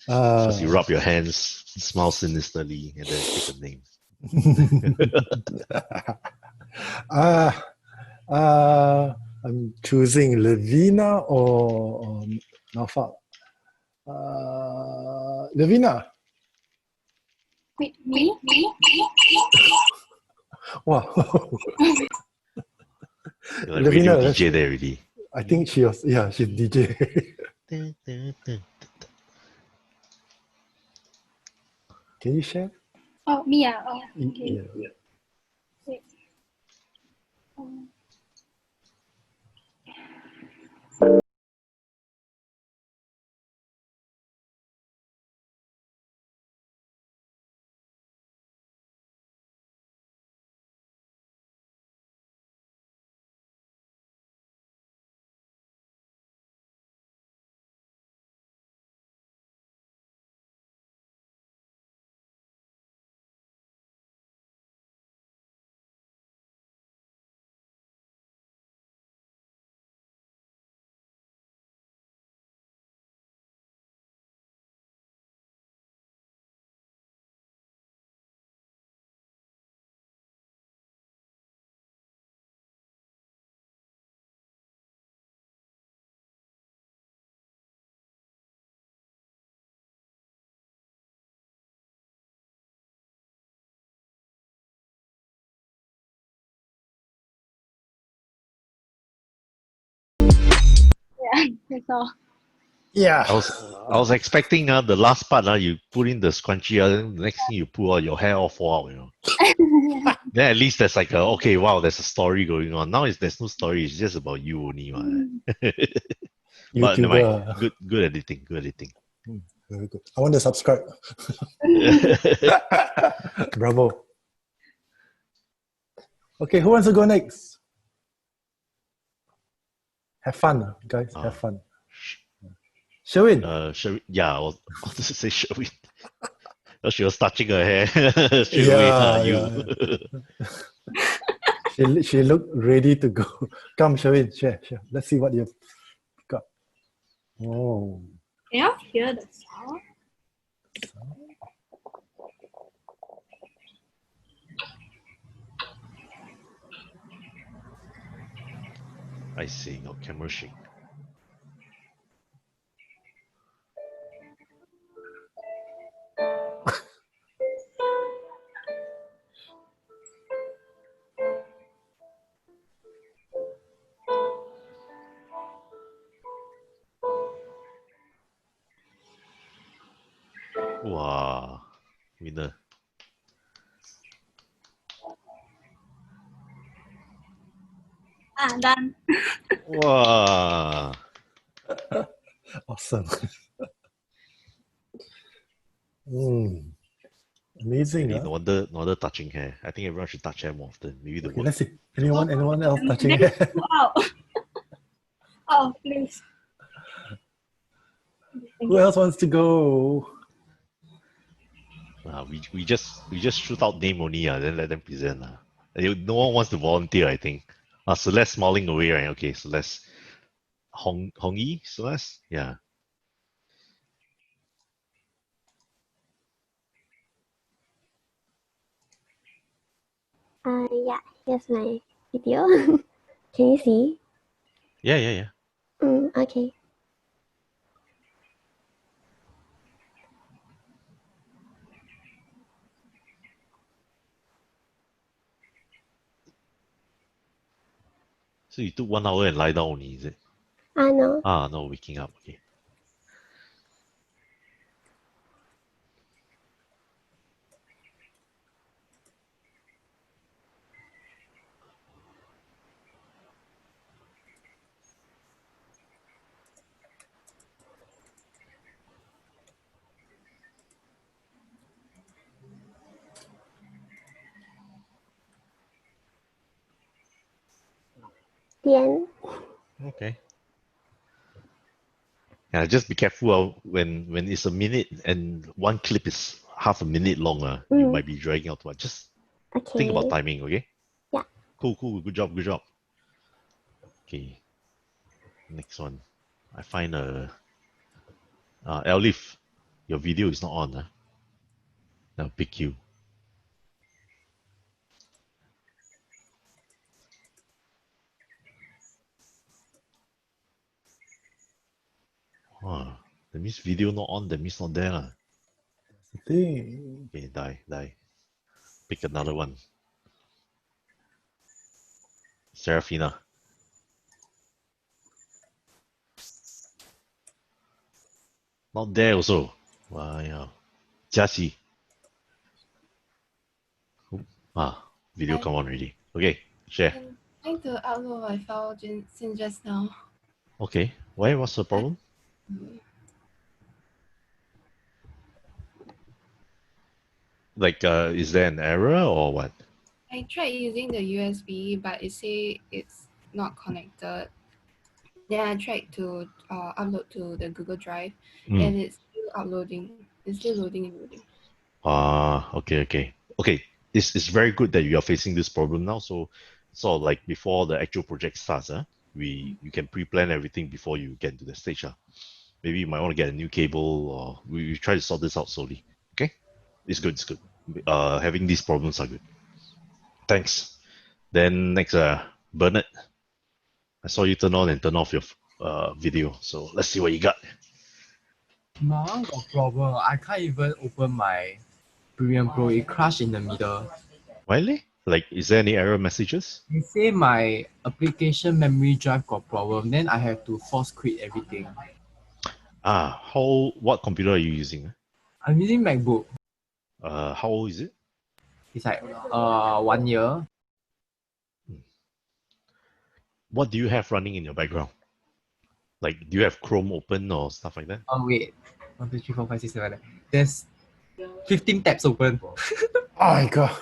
Ah, First you rub your hands, smile sinisterly, and then pick a name. Ah, I'm choosing Levina or Naufal. Levina. Wait, me? Wow. You're like radio Levina, DJ there already. I think she was, yeah, she's DJ. Dun, dun, dun. Can you share? Oh, me. Oh, okay. Yeah. Wait. Um, yeah, that's all. Yeah. I was expecting the last part you put in the scrunchie, then the next thing you pull out, your hair all fall out, you know. Then at least there's like okay, wow, there's a story going on. Now there's no story, it's just about you only, man. But never mind. YouTuber. Good editing, good editing. Very good. I want to subscribe. Bravo. Okay, who wants to go next? Have fun, guys. Have fun. Sherwin. Yeah, I was about to say Sherwin. Oh, she was touching her hair. Sherwin, you? She looked ready to go. Come, Sherwin, share. Let's see what you've got. Oh. Can you hear the sound? I see, got camera shake. Wow, winner. Done. Wow. Awesome. Amazing. Really, no wonder touching hair. I think everyone should touch hair more often. Maybe the Okay, word. let's see. Anyone else touching hair? Wow. Oh, please. Who else wants to go? We just shoot out name only, then let them present. No one wants to volunteer, I think. Celeste smiling away, right? Okay, Celeste. Hong Yi, Celeste? Yeah. Yeah, here's my video. Can you see? Yeah. Okay. So you took 1 hour and lie down only, is it? No. No, waking up. Okay. The end. Okay. Yeah, just be careful when it's a minute and one clip is half a minute long. You might be dragging out too much. Just think about timing, okay? Yeah. Cool. Good job. Okay. Next one. I find Elif, your video is not on. I'll pick you. Ah, that means video not on, that means not there. Lah. Thing. Okay, die. Pick another one. Serafina. Not there also. Wow. Jasi. Video Hi. come on already. Okay, share. I'm trying to upload my file since just now. Okay, why? What's the problem? Like, is there an error or what? I tried using the USB, but it say it's not connected. Then I tried to upload to the Google Drive, and it's still uploading. It's still loading and loading. Okay. It's very good that you are facing this problem now. So, sort of like before the actual project starts, you can pre-plan everything before you get to the stage. Maybe you might want to get a new cable, or we try to sort this out slowly. Okay, it's good. Having these problems are good. Thanks. Then next, Bernard, I saw you turn on and turn off your video. So let's see what you got. My one got problem. I can't even open my Premiere Pro. It crashed in the middle. Really? Like, is there any error messages? They say my application memory drive got problem. Then I have to force quit everything. What computer are you using? I'm using MacBook. How old is it? It's like 1 year. What do you have running in your background? Like, do you have Chrome open or stuff like that? Oh wait, 1, 2, 3, 4, 5, 6, 7, 8. There's 15 tabs open. Oh my god.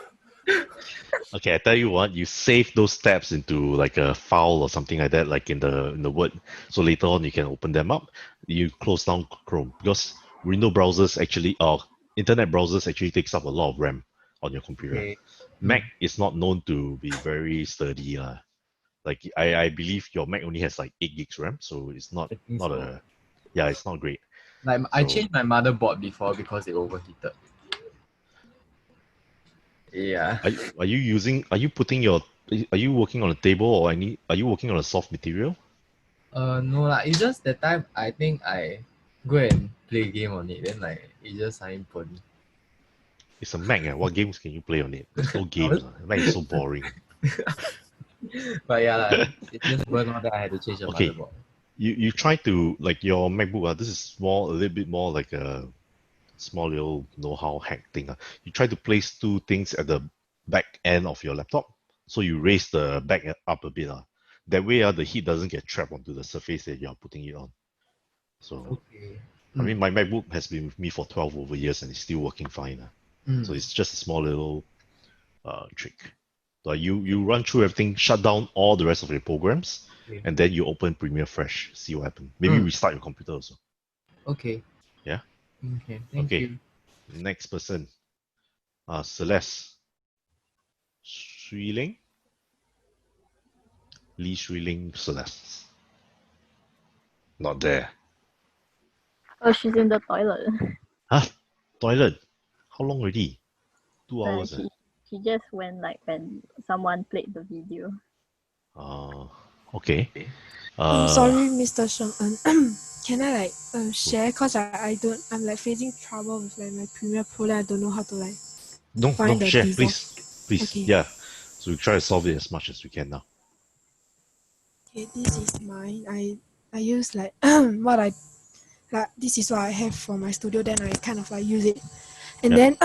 Okay, I tell you what, you save those tabs into like a file or something like that, like in the Word. So later on you can open them up. You close down Chrome because Windows browsers actually, or internet browsers actually takes up a lot of RAM on your computer. Okay. Mac is not known to be very sturdy. Like I believe your Mac only has like 8 gigs RAM, so it's not so. it's not great. Like I changed my motherboard before because it overheated. Yeah. Are you working on a table or are you working on a soft material? No lah. It's just that time I think I go and play game on it. Then like it just suddenly burn. It's a Mac. What games can you play on it? There's no games. Mac is so boring. But yeah, like, it just burned out that I had to change the motherboard. You try to like your MacBook. This is a little bit more like a small little know-how hack thing. You try to place two things at the back end of your laptop. So you raise the back up a bit. That way the heat doesn't get trapped onto the surface that you're putting it on. So I mean my MacBook has been with me for 12 over years and it's still working fine. So it's just a small little trick. So you run through everything, shut down all the rest of your programs, and then you open Premiere fresh, see what happens. Maybe restart your computer also. Okay. Yeah? Okay, thank you. Next person. Celeste. Shui Ling? Lee Shui Ling Celeste. Not there. Oh, she's in the toilet. Huh? Toilet? How long already? 2 hours. She just went like when someone played the video. Okay. Sorry, Mr. Sheng. Can I like share? Cause I'm like facing trouble with like my Premiere Pro. I don't know how to like find the share, dissolve. please. Okay. Yeah. So we try to solve it as much as we can now. Okay, this is mine. I use like this is what I have for my studio. Then I kind of like use it, and then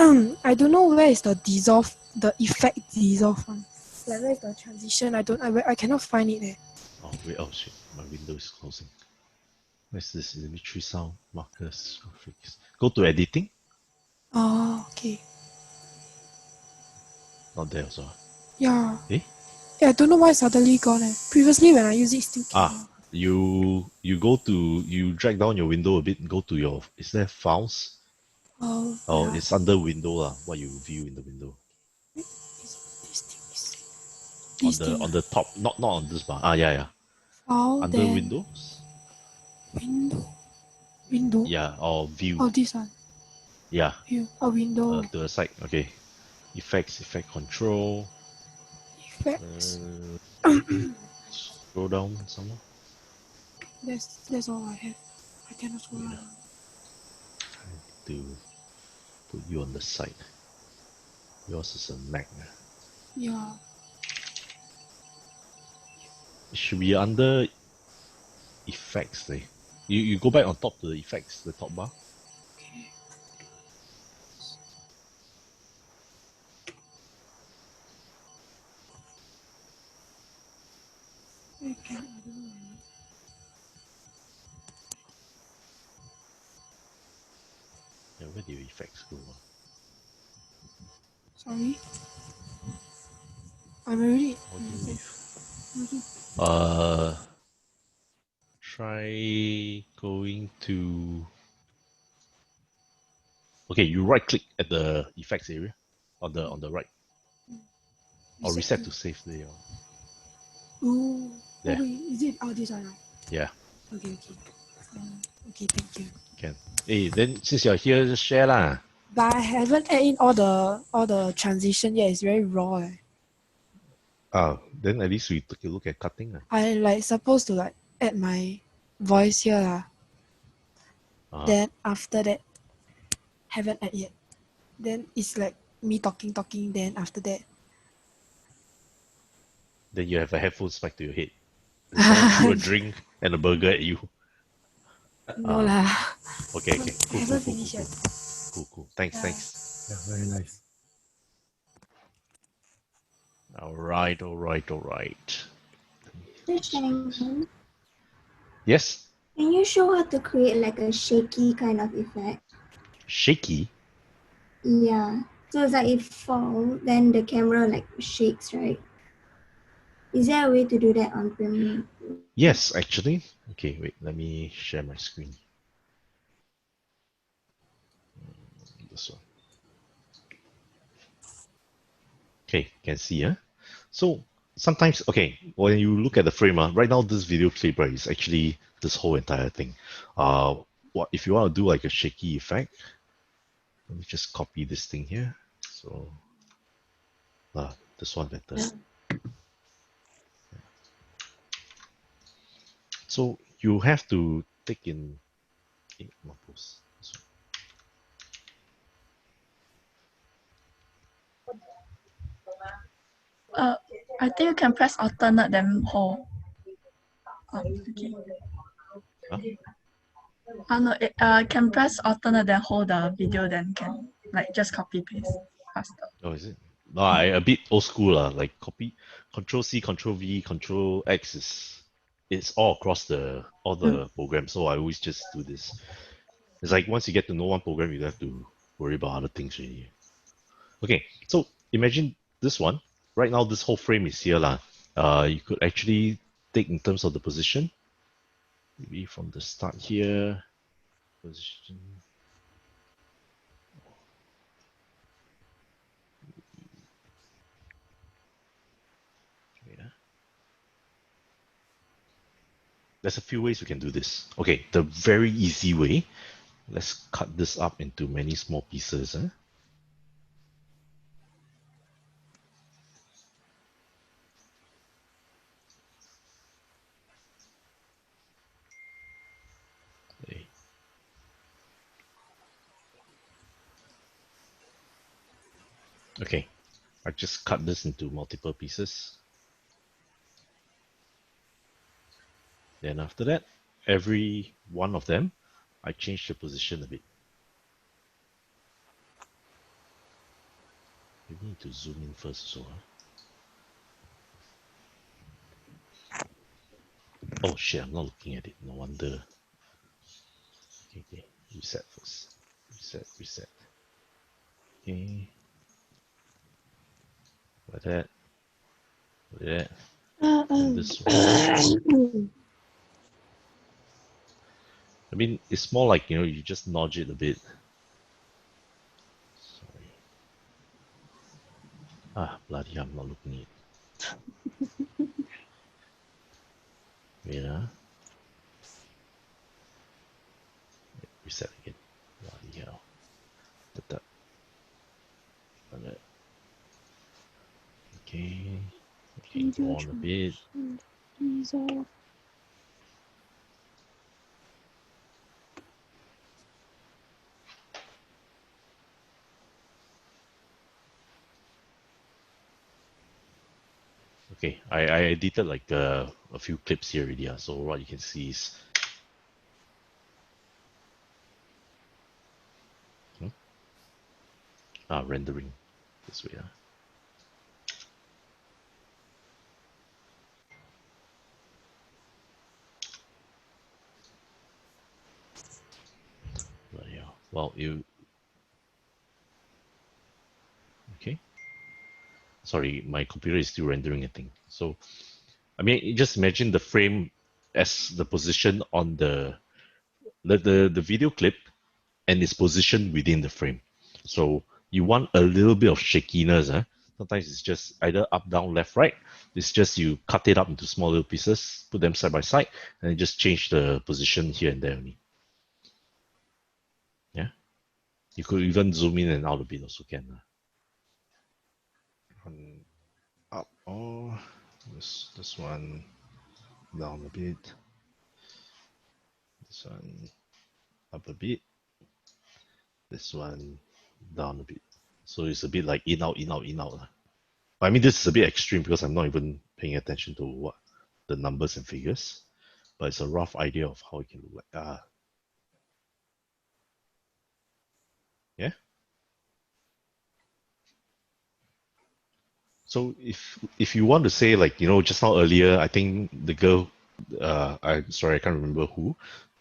I don't know where is the dissolve, the effect dissolve one. Like where is the transition? I cannot find it there. Oh wait! Oh shit! My window is closing. Where's this? Imagery, sound, markers, graphics. Go to editing. Oh, okay. Not there also. Yeah. Eh? Yeah, I don't know why suddenly gone. Previously when I use it, still came. You drag down your window a bit. Go to your. Is there files? Oh. Oh, Yeah. it's under window what you view in the window. This thing is. On the top, not on this bar. Yeah. Oh, Under then Windows. Window. Yeah, or View. Oh, this one. Yeah. View. Oh, window. To the side. Okay. Effects, effect control. Effects. Scroll down some more. That's all I have. I cannot scroll down. To put you on the side. Yours is a Mac. Yeah. It should be under effects there. You go back on top to the effects, the top bar. Okay. I don't know. Yeah, where do your effects go? Sorry. I'm already. Try going to. Okay, you right click at the effects area on the right. Or reset to save there. Oh, There. wait, is it? Oh, this one. Yeah, Okay, okay. Okay, thank you. can. Hey, then since you're here, just share lah. But I haven't add in all the transition yet. It's very raw. Then at least we took a look at cutting. I like supposed to like add my voice here Then after that, haven't add yet. Then it's like me talking. Then after that, Then you have a headphones back to your head. Then someone threw a drink and a burger at you. no lah. Okay. I haven't finished yet. Cool. Thanks. Yeah, very nice. Alright. Shang, Yes? can you show how to create like a shaky kind of effect? Shaky? Yeah. So it's like if fall, then the camera like shakes, right? Is there a way to do that on Premiere? Yes, actually. Okay, wait, let me share my screen. This one. Okay, can see, huh? So sometimes, okay, when you look at the frame, right now this video clip right, is actually this whole entire thing. What if you want to do like a shaky effect? Let me just copy this thing here. So this one better. So you have to take in not post. This one. I think you can press alternate then hold. Okay. Huh? No, can press alternate then hold the video then can like just copy paste faster. Oh, is it? No, I a bit old school like copy, Control C, Control V, Control X it's all across all the programs. So I always just do this. It's like once you get to know one program, you don't have to worry about other things really. Okay, so imagine this one. Right now, this whole frame is here lah. You could actually take in terms of the position. Maybe from the start here, position. Yeah. There's a few ways we can do this. Okay, the very easy way. Let's cut this up into many small pieces. Okay, I just cut this into multiple pieces. Then after that, every one of them, I change the position a bit. You need to zoom in first, so. Oh shit, I'm not looking at it. No wonder. Okay. Reset first. Reset. Okay. Like that. And this one. I mean, it's more like, you just nudge it a bit. Sorry. Bloody, I'm not looking at it. Wait, reset again. Bloody hell. Put that. Like that. Okay. Go on a bit. Okay, I edited like a few clips here already. So what you can see is rendering this way. But yeah, well, okay. Sorry, my computer is still rendering a thing. So, I mean, you just imagine the frame as the position on the video clip and its position within the frame. So you want a little bit of shakiness. Sometimes it's just either up, down, left, right. It's just you cut it up into small little pieces, put them side by side, and then just change the position here and there only. Yeah. You could even zoom in and out a bit also can. Up or this one down a bit. This one up a bit. This one down a bit. So it's a bit like in out, in out, in out. I mean, this is a bit extreme because I'm not even paying attention to what the numbers and figures, but it's a rough idea of how it can look like. Yeah. So if you want to say like, you know, just now earlier, I think the girl, I'm sorry, I can't remember who.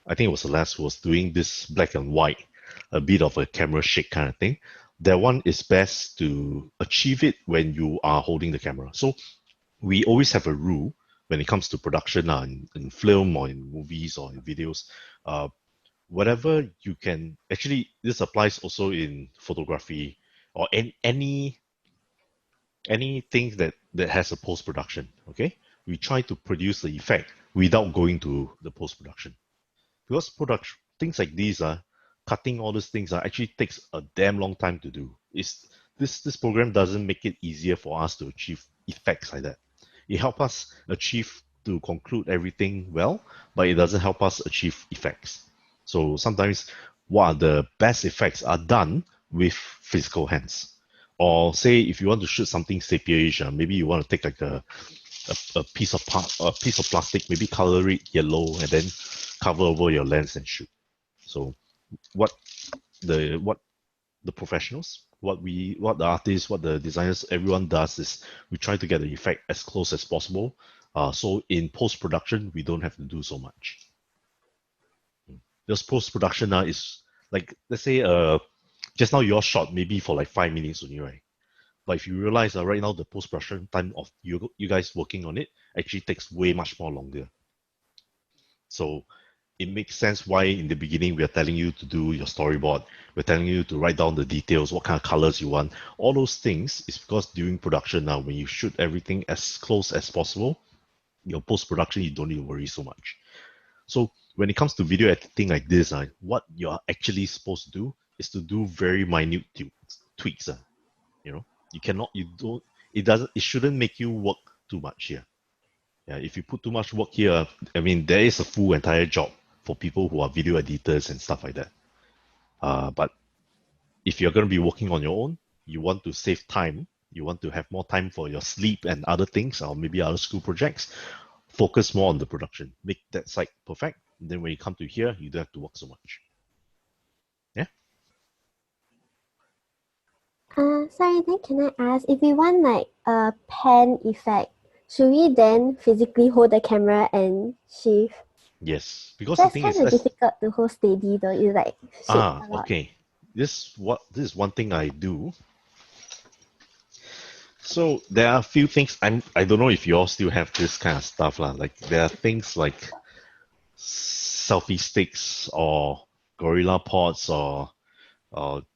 I think it was Celeste who was doing this black and white, a bit of a camera shake kind of thing. That one is best to achieve it when you are holding the camera. So we always have a rule when it comes to production in film or in movies or in videos. Whatever you can, actually, this applies also in photography or anything that has a post production. Okay, we try to produce the effect without going to the post production, because production things like these are cutting all these things actually takes a damn long time to do. It's this program doesn't make it easier for us to achieve effects like that. It helps us achieve to conclude everything well, but it doesn't help us achieve effects. So sometimes what are the best effects are done with physical hands. Or say if you want to shoot something sepia-ish, maybe you want to take like a piece of plastic, maybe color it yellow and then cover over your lens and shoot. So what the professionals, what the artists, what the designers, everyone does is we try to get the effect as close as possible. So in post production, we don't have to do so much. Because post production now is like, let's say just now your shot maybe for like 5 minutes only, right? But if you realize right now the post production time of you guys working on it actually takes way much more longer. So it makes sense why in the beginning we are telling you to do your storyboard. We're telling you to write down the details, what kind of colors you want. All those things is because during production now, when you shoot everything as close as possible, your post-production, you don't need to worry so much. So when it comes to video editing like this, what you're actually supposed to do is to do very minute tweaks. You know, it shouldn't make you work too much here. Yeah, if you put too much work here, I mean, there is a full entire job for people who are video editors and stuff like that. But if you're going to be working on your own, you want to save time, you want to have more time for your sleep and other things, or maybe other school projects, focus more on the production. Make that site perfect. And then when you come to here, you don't have to work so much. Yeah? Sorry, then can I ask, if we want like a pan effect, should we then physically hold the camera and shift? Yes, because That's the thing kind is, of difficult to hold steady though. You like shake a lot. okay. This is one thing I do. So there are a few things I don't know if you all still have this kind of stuff lah. Like there are things like selfie sticks or gorilla pods or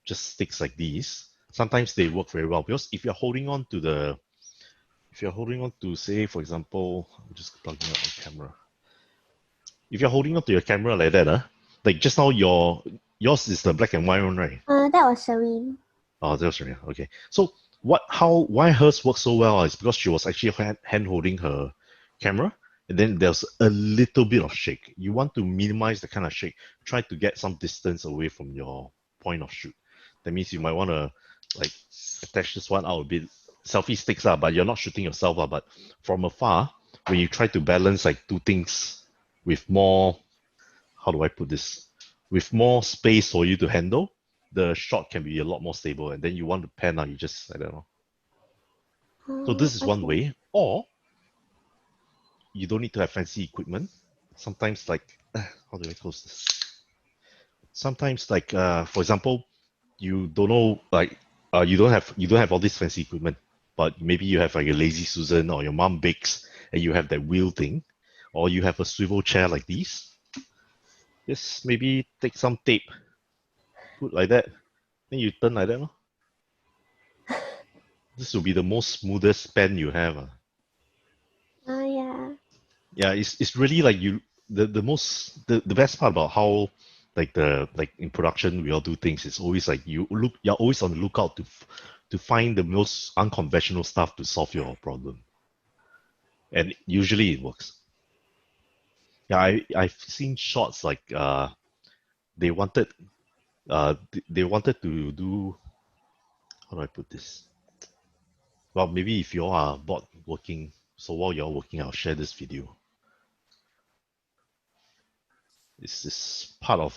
just sticks like these. Sometimes they work very well because if you're holding on to say for example, I'm just plugging out my camera. If you're holding on to your camera like that, like just now yours is the black and white one, right? That was Shereen. Oh, that was Shereen. Okay. So why hers works so well is because she was actually hand holding her camera, and then there's a little bit of shake. You want to minimize the kind of shake. Try to get some distance away from your point of shoot. That means you might want to like attach this one out a bit, selfie sticks, but you're not shooting yourself, but from afar, when you try to balance like two things with more, how do I put this? With more space for you to handle, the shot can be a lot more stable. And then you want to pan out, you just, I don't know. So this is one way. Or you don't need to have fancy equipment. Sometimes like, how do I close this? Sometimes like, for example, you don't know, like, you don't have all this fancy equipment, but maybe you have like a lazy Susan or your mom bakes and you have that wheel thing, or you have a swivel chair like these. Just maybe take some tape, put like that, then you turn like that. No? This will be the most smoothest pen you have. Yeah. Yeah, it's really like the best part about how like in production we all do things is always like you're always on the lookout to find the most unconventional stuff to solve your problem. And usually it works. Yeah, I've seen shots like they wanted they wanted to do, how do I put this? Well, maybe if you all are bored working, so while you're working, I'll share this video. This is part of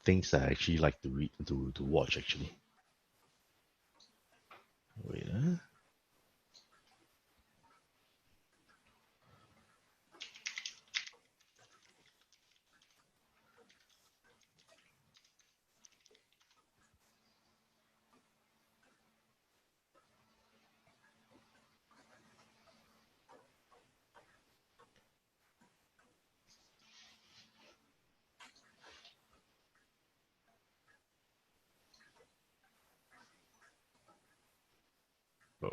things that I actually like to read to watch actually. Wait,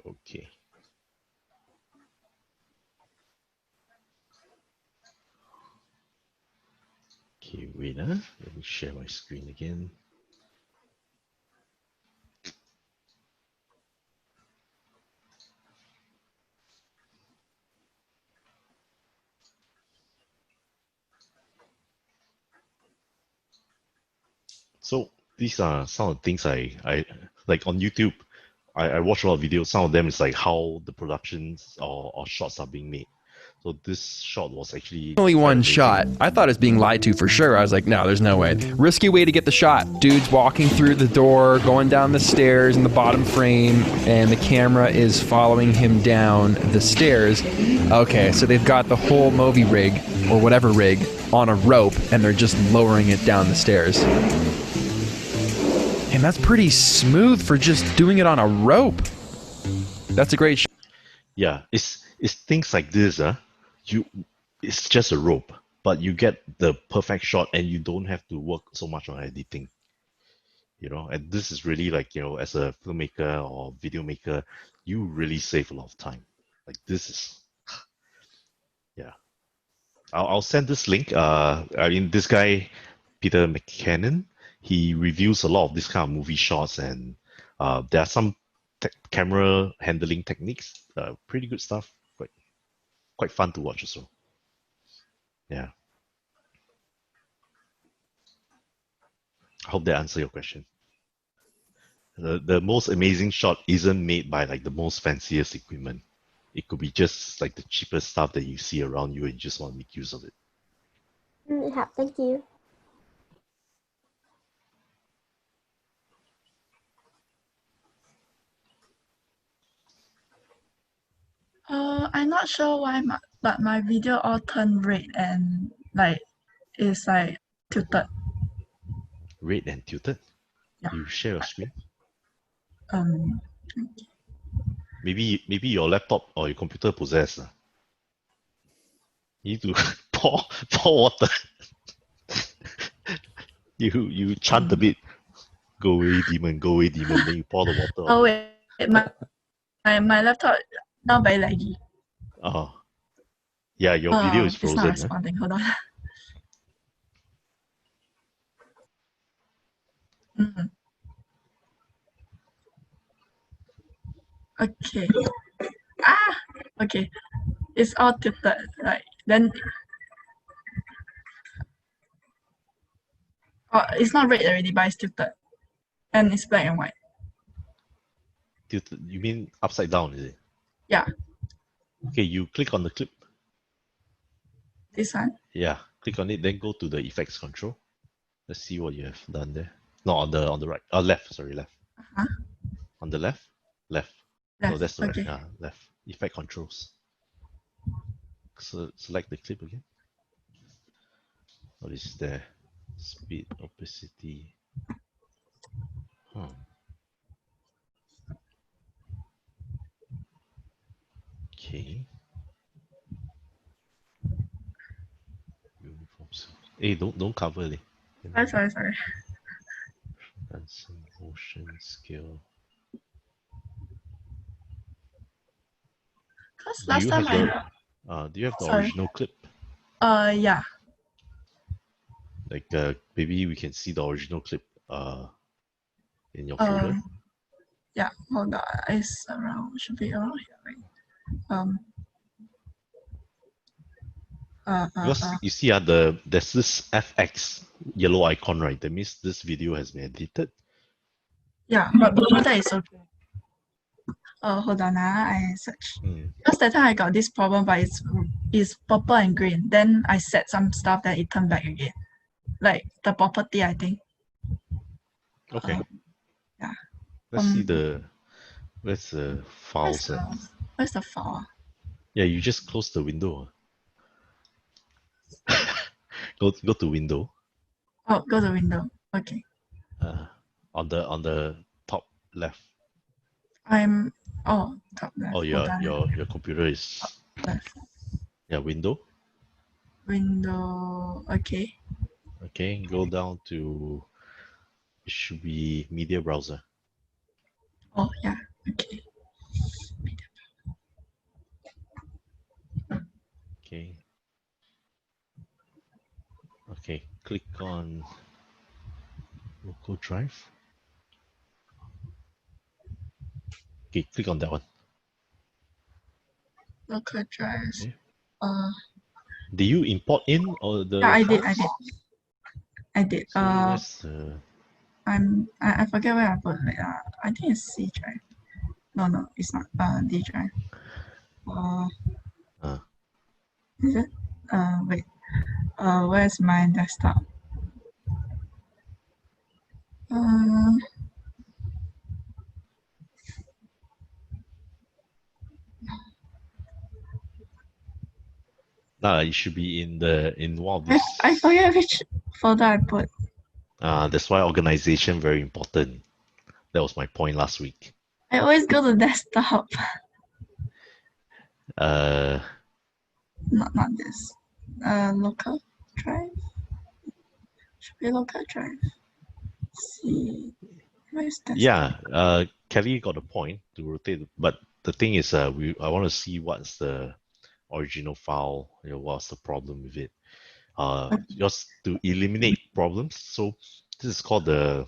Okay. Okay, wait, let me share my screen again. So these are some of the things I like on YouTube. I watch a lot of videos. Some of them is like how the productions or shots are being made. So this shot was actually Only one amazing. shot. I thought it was being lied to for sure. I was like, no, there's no way. Risky way to get the shot. Dude's walking through the door, going down the stairs in the bottom frame, and the camera is following him down the stairs. Okay, so they've got the whole movie rig, or whatever rig, on a rope, and they're just lowering it down the stairs. And that's pretty smooth for just doing it on a rope. That's a great shot. Yeah, it's things like this, it's just a rope, but you get the perfect shot and you don't have to work so much on editing. And this is really like, as a filmmaker or video maker, you really save a lot of time. Like this is, yeah. I'll send this link. This guy, Peter McKinnon, he reviews a lot of this kind of movie shots, and there are some camera handling techniques. Pretty good stuff. Quite fun to watch also. Yeah. I hope that answers your question. The most amazing shot isn't made by like the most fanciest equipment. It could be just like the cheapest stuff that you see around you and you just want to make use of it. Yeah, thank you. I'm not sure why, but my video all turned red and like it's like tilted. Red and tilted? Yeah. You share your screen? Um. Maybe your laptop or your computer possessed. You need to pour water. You chant a bit. Go away, demon. Go away, demon. Then you pour the water. Oh wait, my laptop now very laggy. Oh. Yeah, your video is frozen. It's not responding. Hold on. Okay. Okay. It's all tilted, right? Then it's not red already, but it's tilted. And it's black and white. tilted. You mean upside down, is it? Yeah, Okay, you click on the clip. this one. Yeah, click on it, then go to the effects control. Let's see what you have done there. No, on the right. Left. Sorry, left. Uh-huh. On the left. Left. No, Left. that's the Okay. right. Left. Effect controls. So select the clip again. What is there? Speed, opacity. Okay. Uniform. Hey, don't cover it. Sorry. Dancing, motion, scale. Because Do last you time do you have the Sorry. original clip? Yeah. Like maybe we can see the original clip in your folder. Yeah, hold on. It's around, should be around here, right? Because you see there's this FX yellow icon, right? That means this video has been edited. Yeah, but that is okay. Hold on, I search. Because that time I got this problem, but it's purple and green. Then I set some stuff that it turned back again. Like the property, I think. Okay. Yeah. Let's see where's the file set. Where's the file? Yeah, you just close the window. Go to window. Oh, go to window. Okay. On the top left. Top left. Oh, your computer is top left. Yeah, window. Window. Okay. Okay, go down to it should be media browser. Oh yeah. Okay. Okay. Okay, click on local drive. Okay, click on that one. Local drive. Okay. Did you import in or the? Yeah, I did. I did. So where's the? I forget where I put it. I think it's C drive. No, it's not. D drive. Is it? Wait. Where's my desktop? It should be in one of these. I forget which folder I put. That's why organization very important. That was my point last week. I always go to desktop. Not this. Local drive. Should be local drive. Let's see. Where's desktop? Yeah. Kelly got a point to rotate, but the thing is, I want to see what's the original file. What's the problem with it? Just to eliminate problems. So this is called the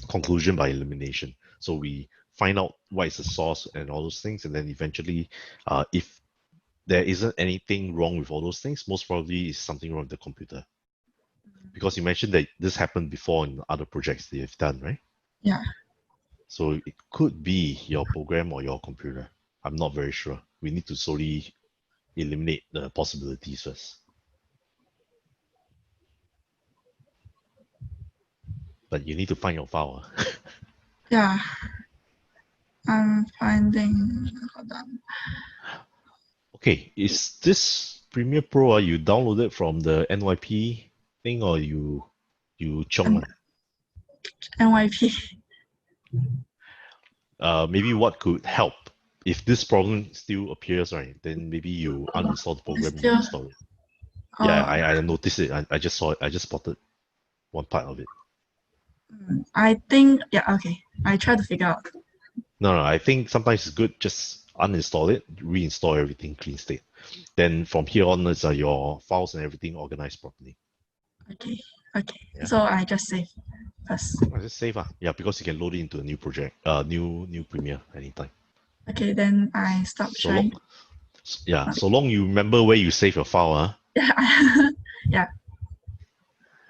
conclusion by elimination. So we find out what is the source and all those things, and then eventually, if there isn't anything wrong with all those things, most probably is something wrong with the computer. Because you mentioned that this happened before in other projects that you've done, right? Yeah. So it could be your program or your computer. I'm not very sure. We need to slowly eliminate the possibilities first. But you need to find your file. Yeah. I'm finding. Hold on. Okay, is this Premiere Pro you downloaded from the NYP thing or you chong one? NYP. Maybe what could help if this problem still appears, right? Then maybe you uninstall the program and install it. Yeah, I noticed it. I just saw it. I just spotted one part of it. I think okay. I try to figure out. No, I think sometimes it's good just uninstall it, reinstall everything clean state. Then from here on, your files and everything organized properly. Okay. Yeah. So I just save first. I just save Yeah, because you can load it into a new project, new Premiere anytime. Okay, then I stop trying. So long you remember where you save your file, Yeah.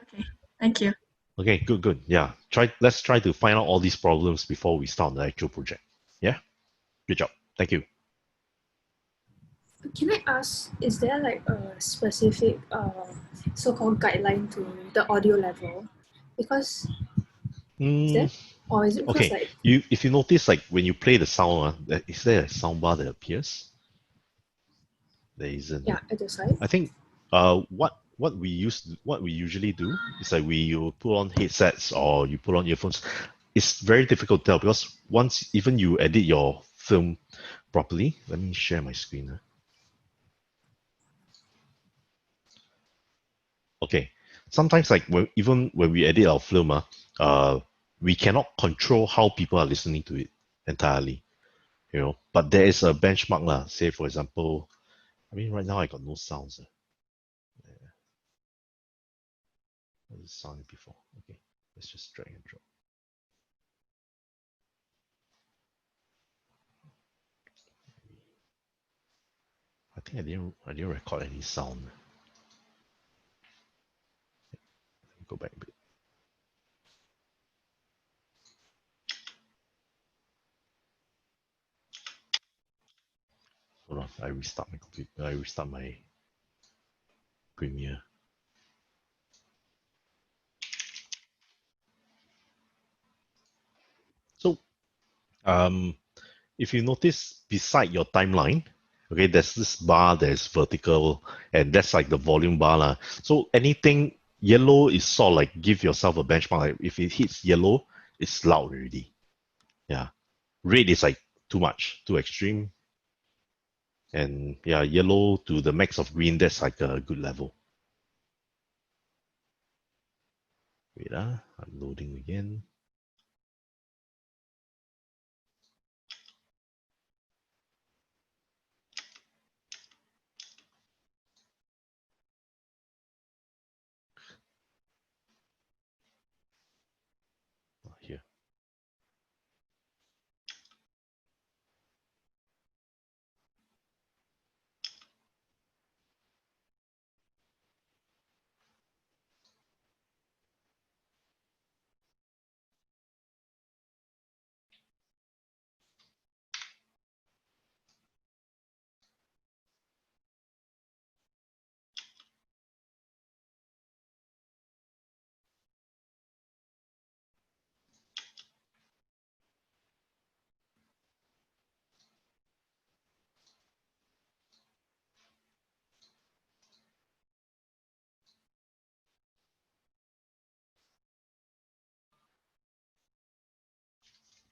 Okay, thank you. Okay, good. Yeah, let's try to find out all these problems before we start the actual project. Yeah, good job. Thank you. Can I ask, is there like a specific so-called guideline to the audio level? Because is there? Or is it because Okay, like if you notice, like when you play the sound, is there a sound bar that appears? There isn't. yeah, at the side? I think what we usually do is like you put on headsets or you put on earphones. It's very difficult to tell because once even you edit your film properly. Let me share my screen. Okay. Sometimes like even when we edit our film, we cannot control how people are listening to it entirely. But there is a benchmark lah. Say for example, I mean right now I got no sounds. What is sound before? Okay, let's just drag and drop. I think I didn't record any sound. Let me go back a bit. Hold on, I restart my computer. I restart my Premiere. So, if you notice beside your timeline, okay, there's this bar that's vertical, and that's like the volume bar lah. So anything yellow is sort of like give yourself a benchmark. Like if it hits yellow, it's loud already. Yeah, red is like too much, too extreme, and yeah, yellow to the max of green, that's like a good level. Wait, I'm loading again. Here.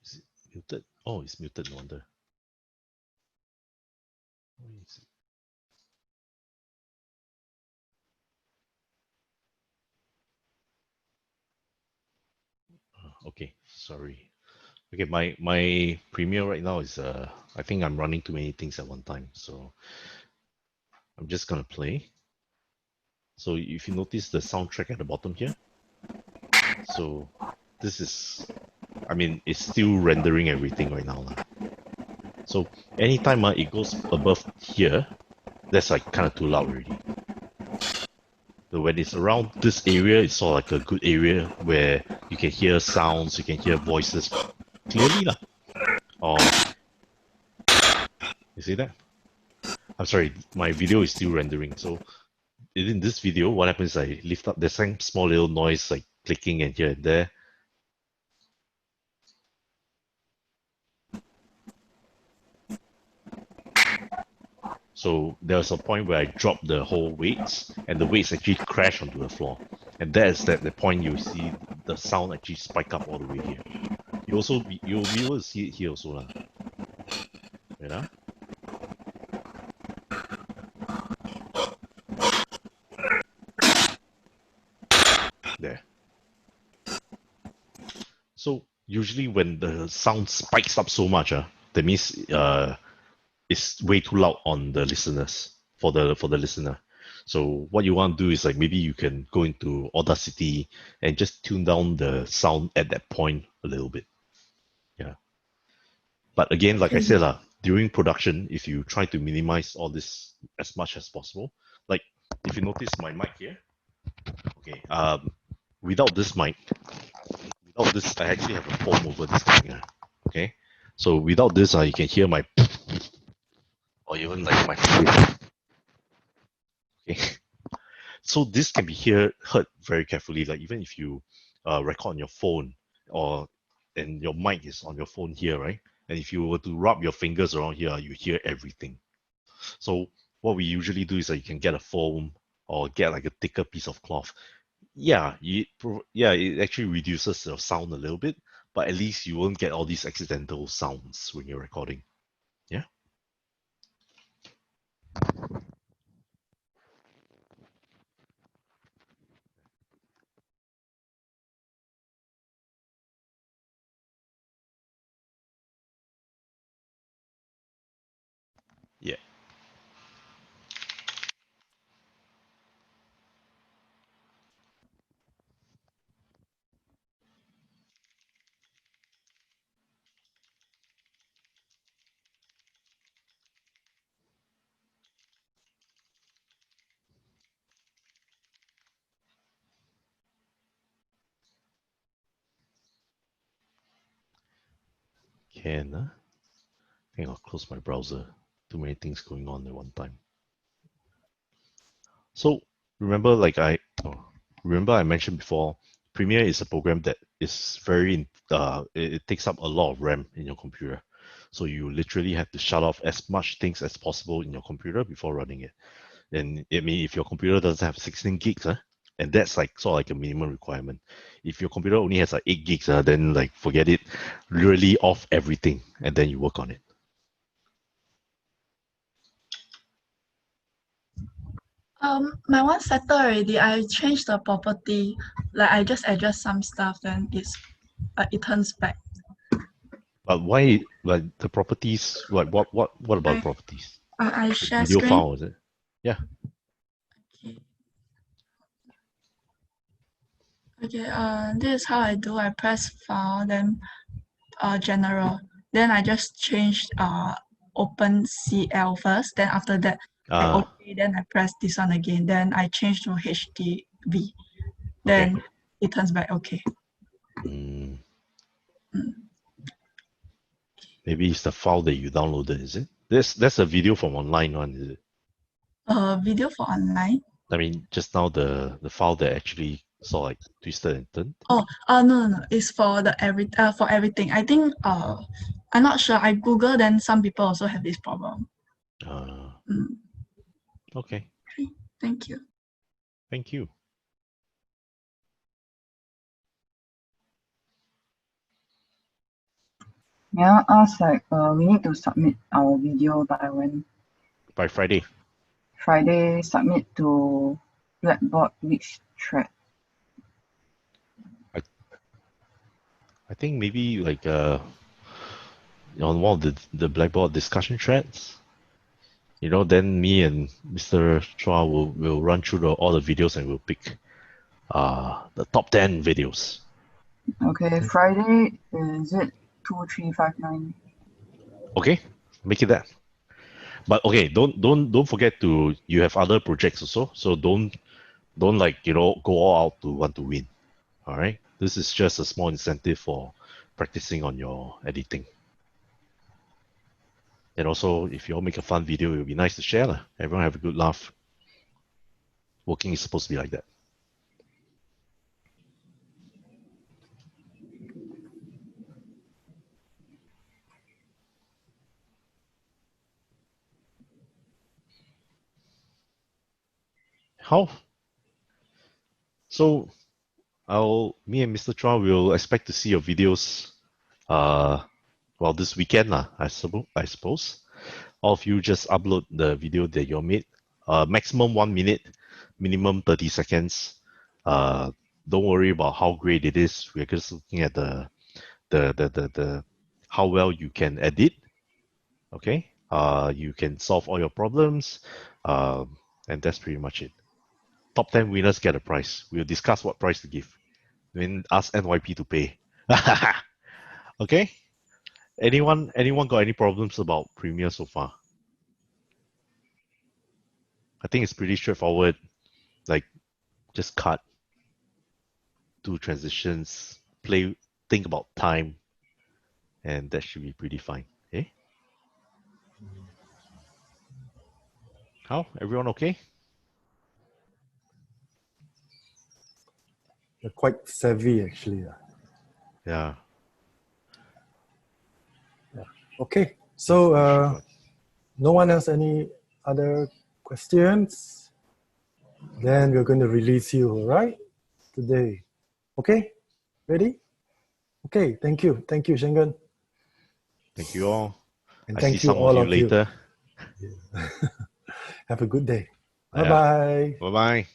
Is it muted? Oh, it's muted, no wonder. Where is it? Okay, sorry. Okay, my Premiere right now is I think I'm running too many things at one time, so I'm just gonna play. So if you notice the soundtrack at the bottom here, so this is, I mean, it's still rendering everything right now lah. So anytime it goes above here, that's like kind of too loud already. So when it's around this area, it's sort of like a good area where you can hear sounds, you can hear voices clearly lah. Or you see that? I'm sorry, my video is still rendering. So in this video, what happens is I lift up, there's some small little noise like clicking and here and there. So there was a point where I dropped the whole weights and the weights actually crash onto the floor. And that's the point you see the sound actually spike up all the way here. You'll be able to see it here also lah. Wait, there. So usually when the sound spikes up so much, that means it's way too loud on the listeners, for the listener. So what you want to do is like maybe you can go into Audacity and just tune down the sound at that point a little bit. Yeah. But again, like I said, during production, if you try to minimize all this as much as possible, like if you notice my mic here, okay, without this mic, without this, I actually have a foam over this thing. Okay, So without this, you can hear my or even like my okay. So this can be heard very carefully. Like even if you record on your phone or and your mic is on your phone here, right? And if you were to rub your fingers around here, you hear everything. So what we usually do is that you can get a foam or get like a thicker piece of cloth. Yeah, it actually reduces the sound a little bit, but at least you won't get all these accidental sounds when you're recording. Yeah. Yeah. Can I think I'll close my browser. Too many things going on at one time. So remember, remember I mentioned before, Premiere is a program that is it takes up a lot of RAM in your computer. So you literally have to shut off as much things as possible in your computer before running it. And I mean, if your computer doesn't have 16 gigs, and that's like sort of like a minimum requirement. If your computer only has like 8 gigs, then like forget it. Really off everything and then you work on it. My one settled already. I changed the property. Like I just adjust some stuff, then it turns back. But why, like the properties? What about the properties? I The share video screen. file, is it? Yeah. Okay. This is how I do. I press file, then general. Then I just change open CL first. Then after that, I OK. Then I press this one again. Then I change to HDV. Then Okay. it turns back OK. Maybe it's the file that you downloaded, is it? That's a video from online one, is it? Video for online. I mean, just now the file that actually saw like twisted and turned. No. It's for for everything. I think I'm not sure. I Google, then some people also have this problem. Okay. Thank you. Thank you. May I ask, like, we need to submit our video by when? By Friday. Friday, submit to Blackboard which thread? I think maybe like on one of the Blackboard discussion threads. Then me and Mr. Chua will run through all the videos and we'll pick the top 10 videos. Okay, Friday, is it 2359? Okay, make it that. But okay, don't forget you have other projects also, so don't like go all out to want to win. All right, this is just a small incentive for practicing on your editing. And also, if you all make a fun video, it would be nice to share. Everyone have a good laugh. Working is supposed to be like that. How? So, me and Mr. Chua will expect to see your videos, this weekend, I suppose. All of you just upload the video that you made. Maximum 1 minute, minimum 30 seconds. Don't worry about how great it is. We're just looking at the how well you can edit. Okay. You can solve all your problems. And that's pretty much it. Top 10 winners get a prize. We'll discuss what prize to give. Then ask NYP to pay. Okay. Anyone got any problems about Premiere so far? I think it's pretty straightforward. Like, just cut, do transitions, think about time, and that should be pretty fine. Eh? How? Everyone okay? You're quite savvy, actually. Yeah. Okay, so no one has any other questions? Then we're going to release you, all right? Today. Okay? Ready? Okay, thank you. Thank you, Shengen. Thank you all. And I thank see you some all of you of you. later. Have a good day. Yeah. Bye-bye. Bye-bye.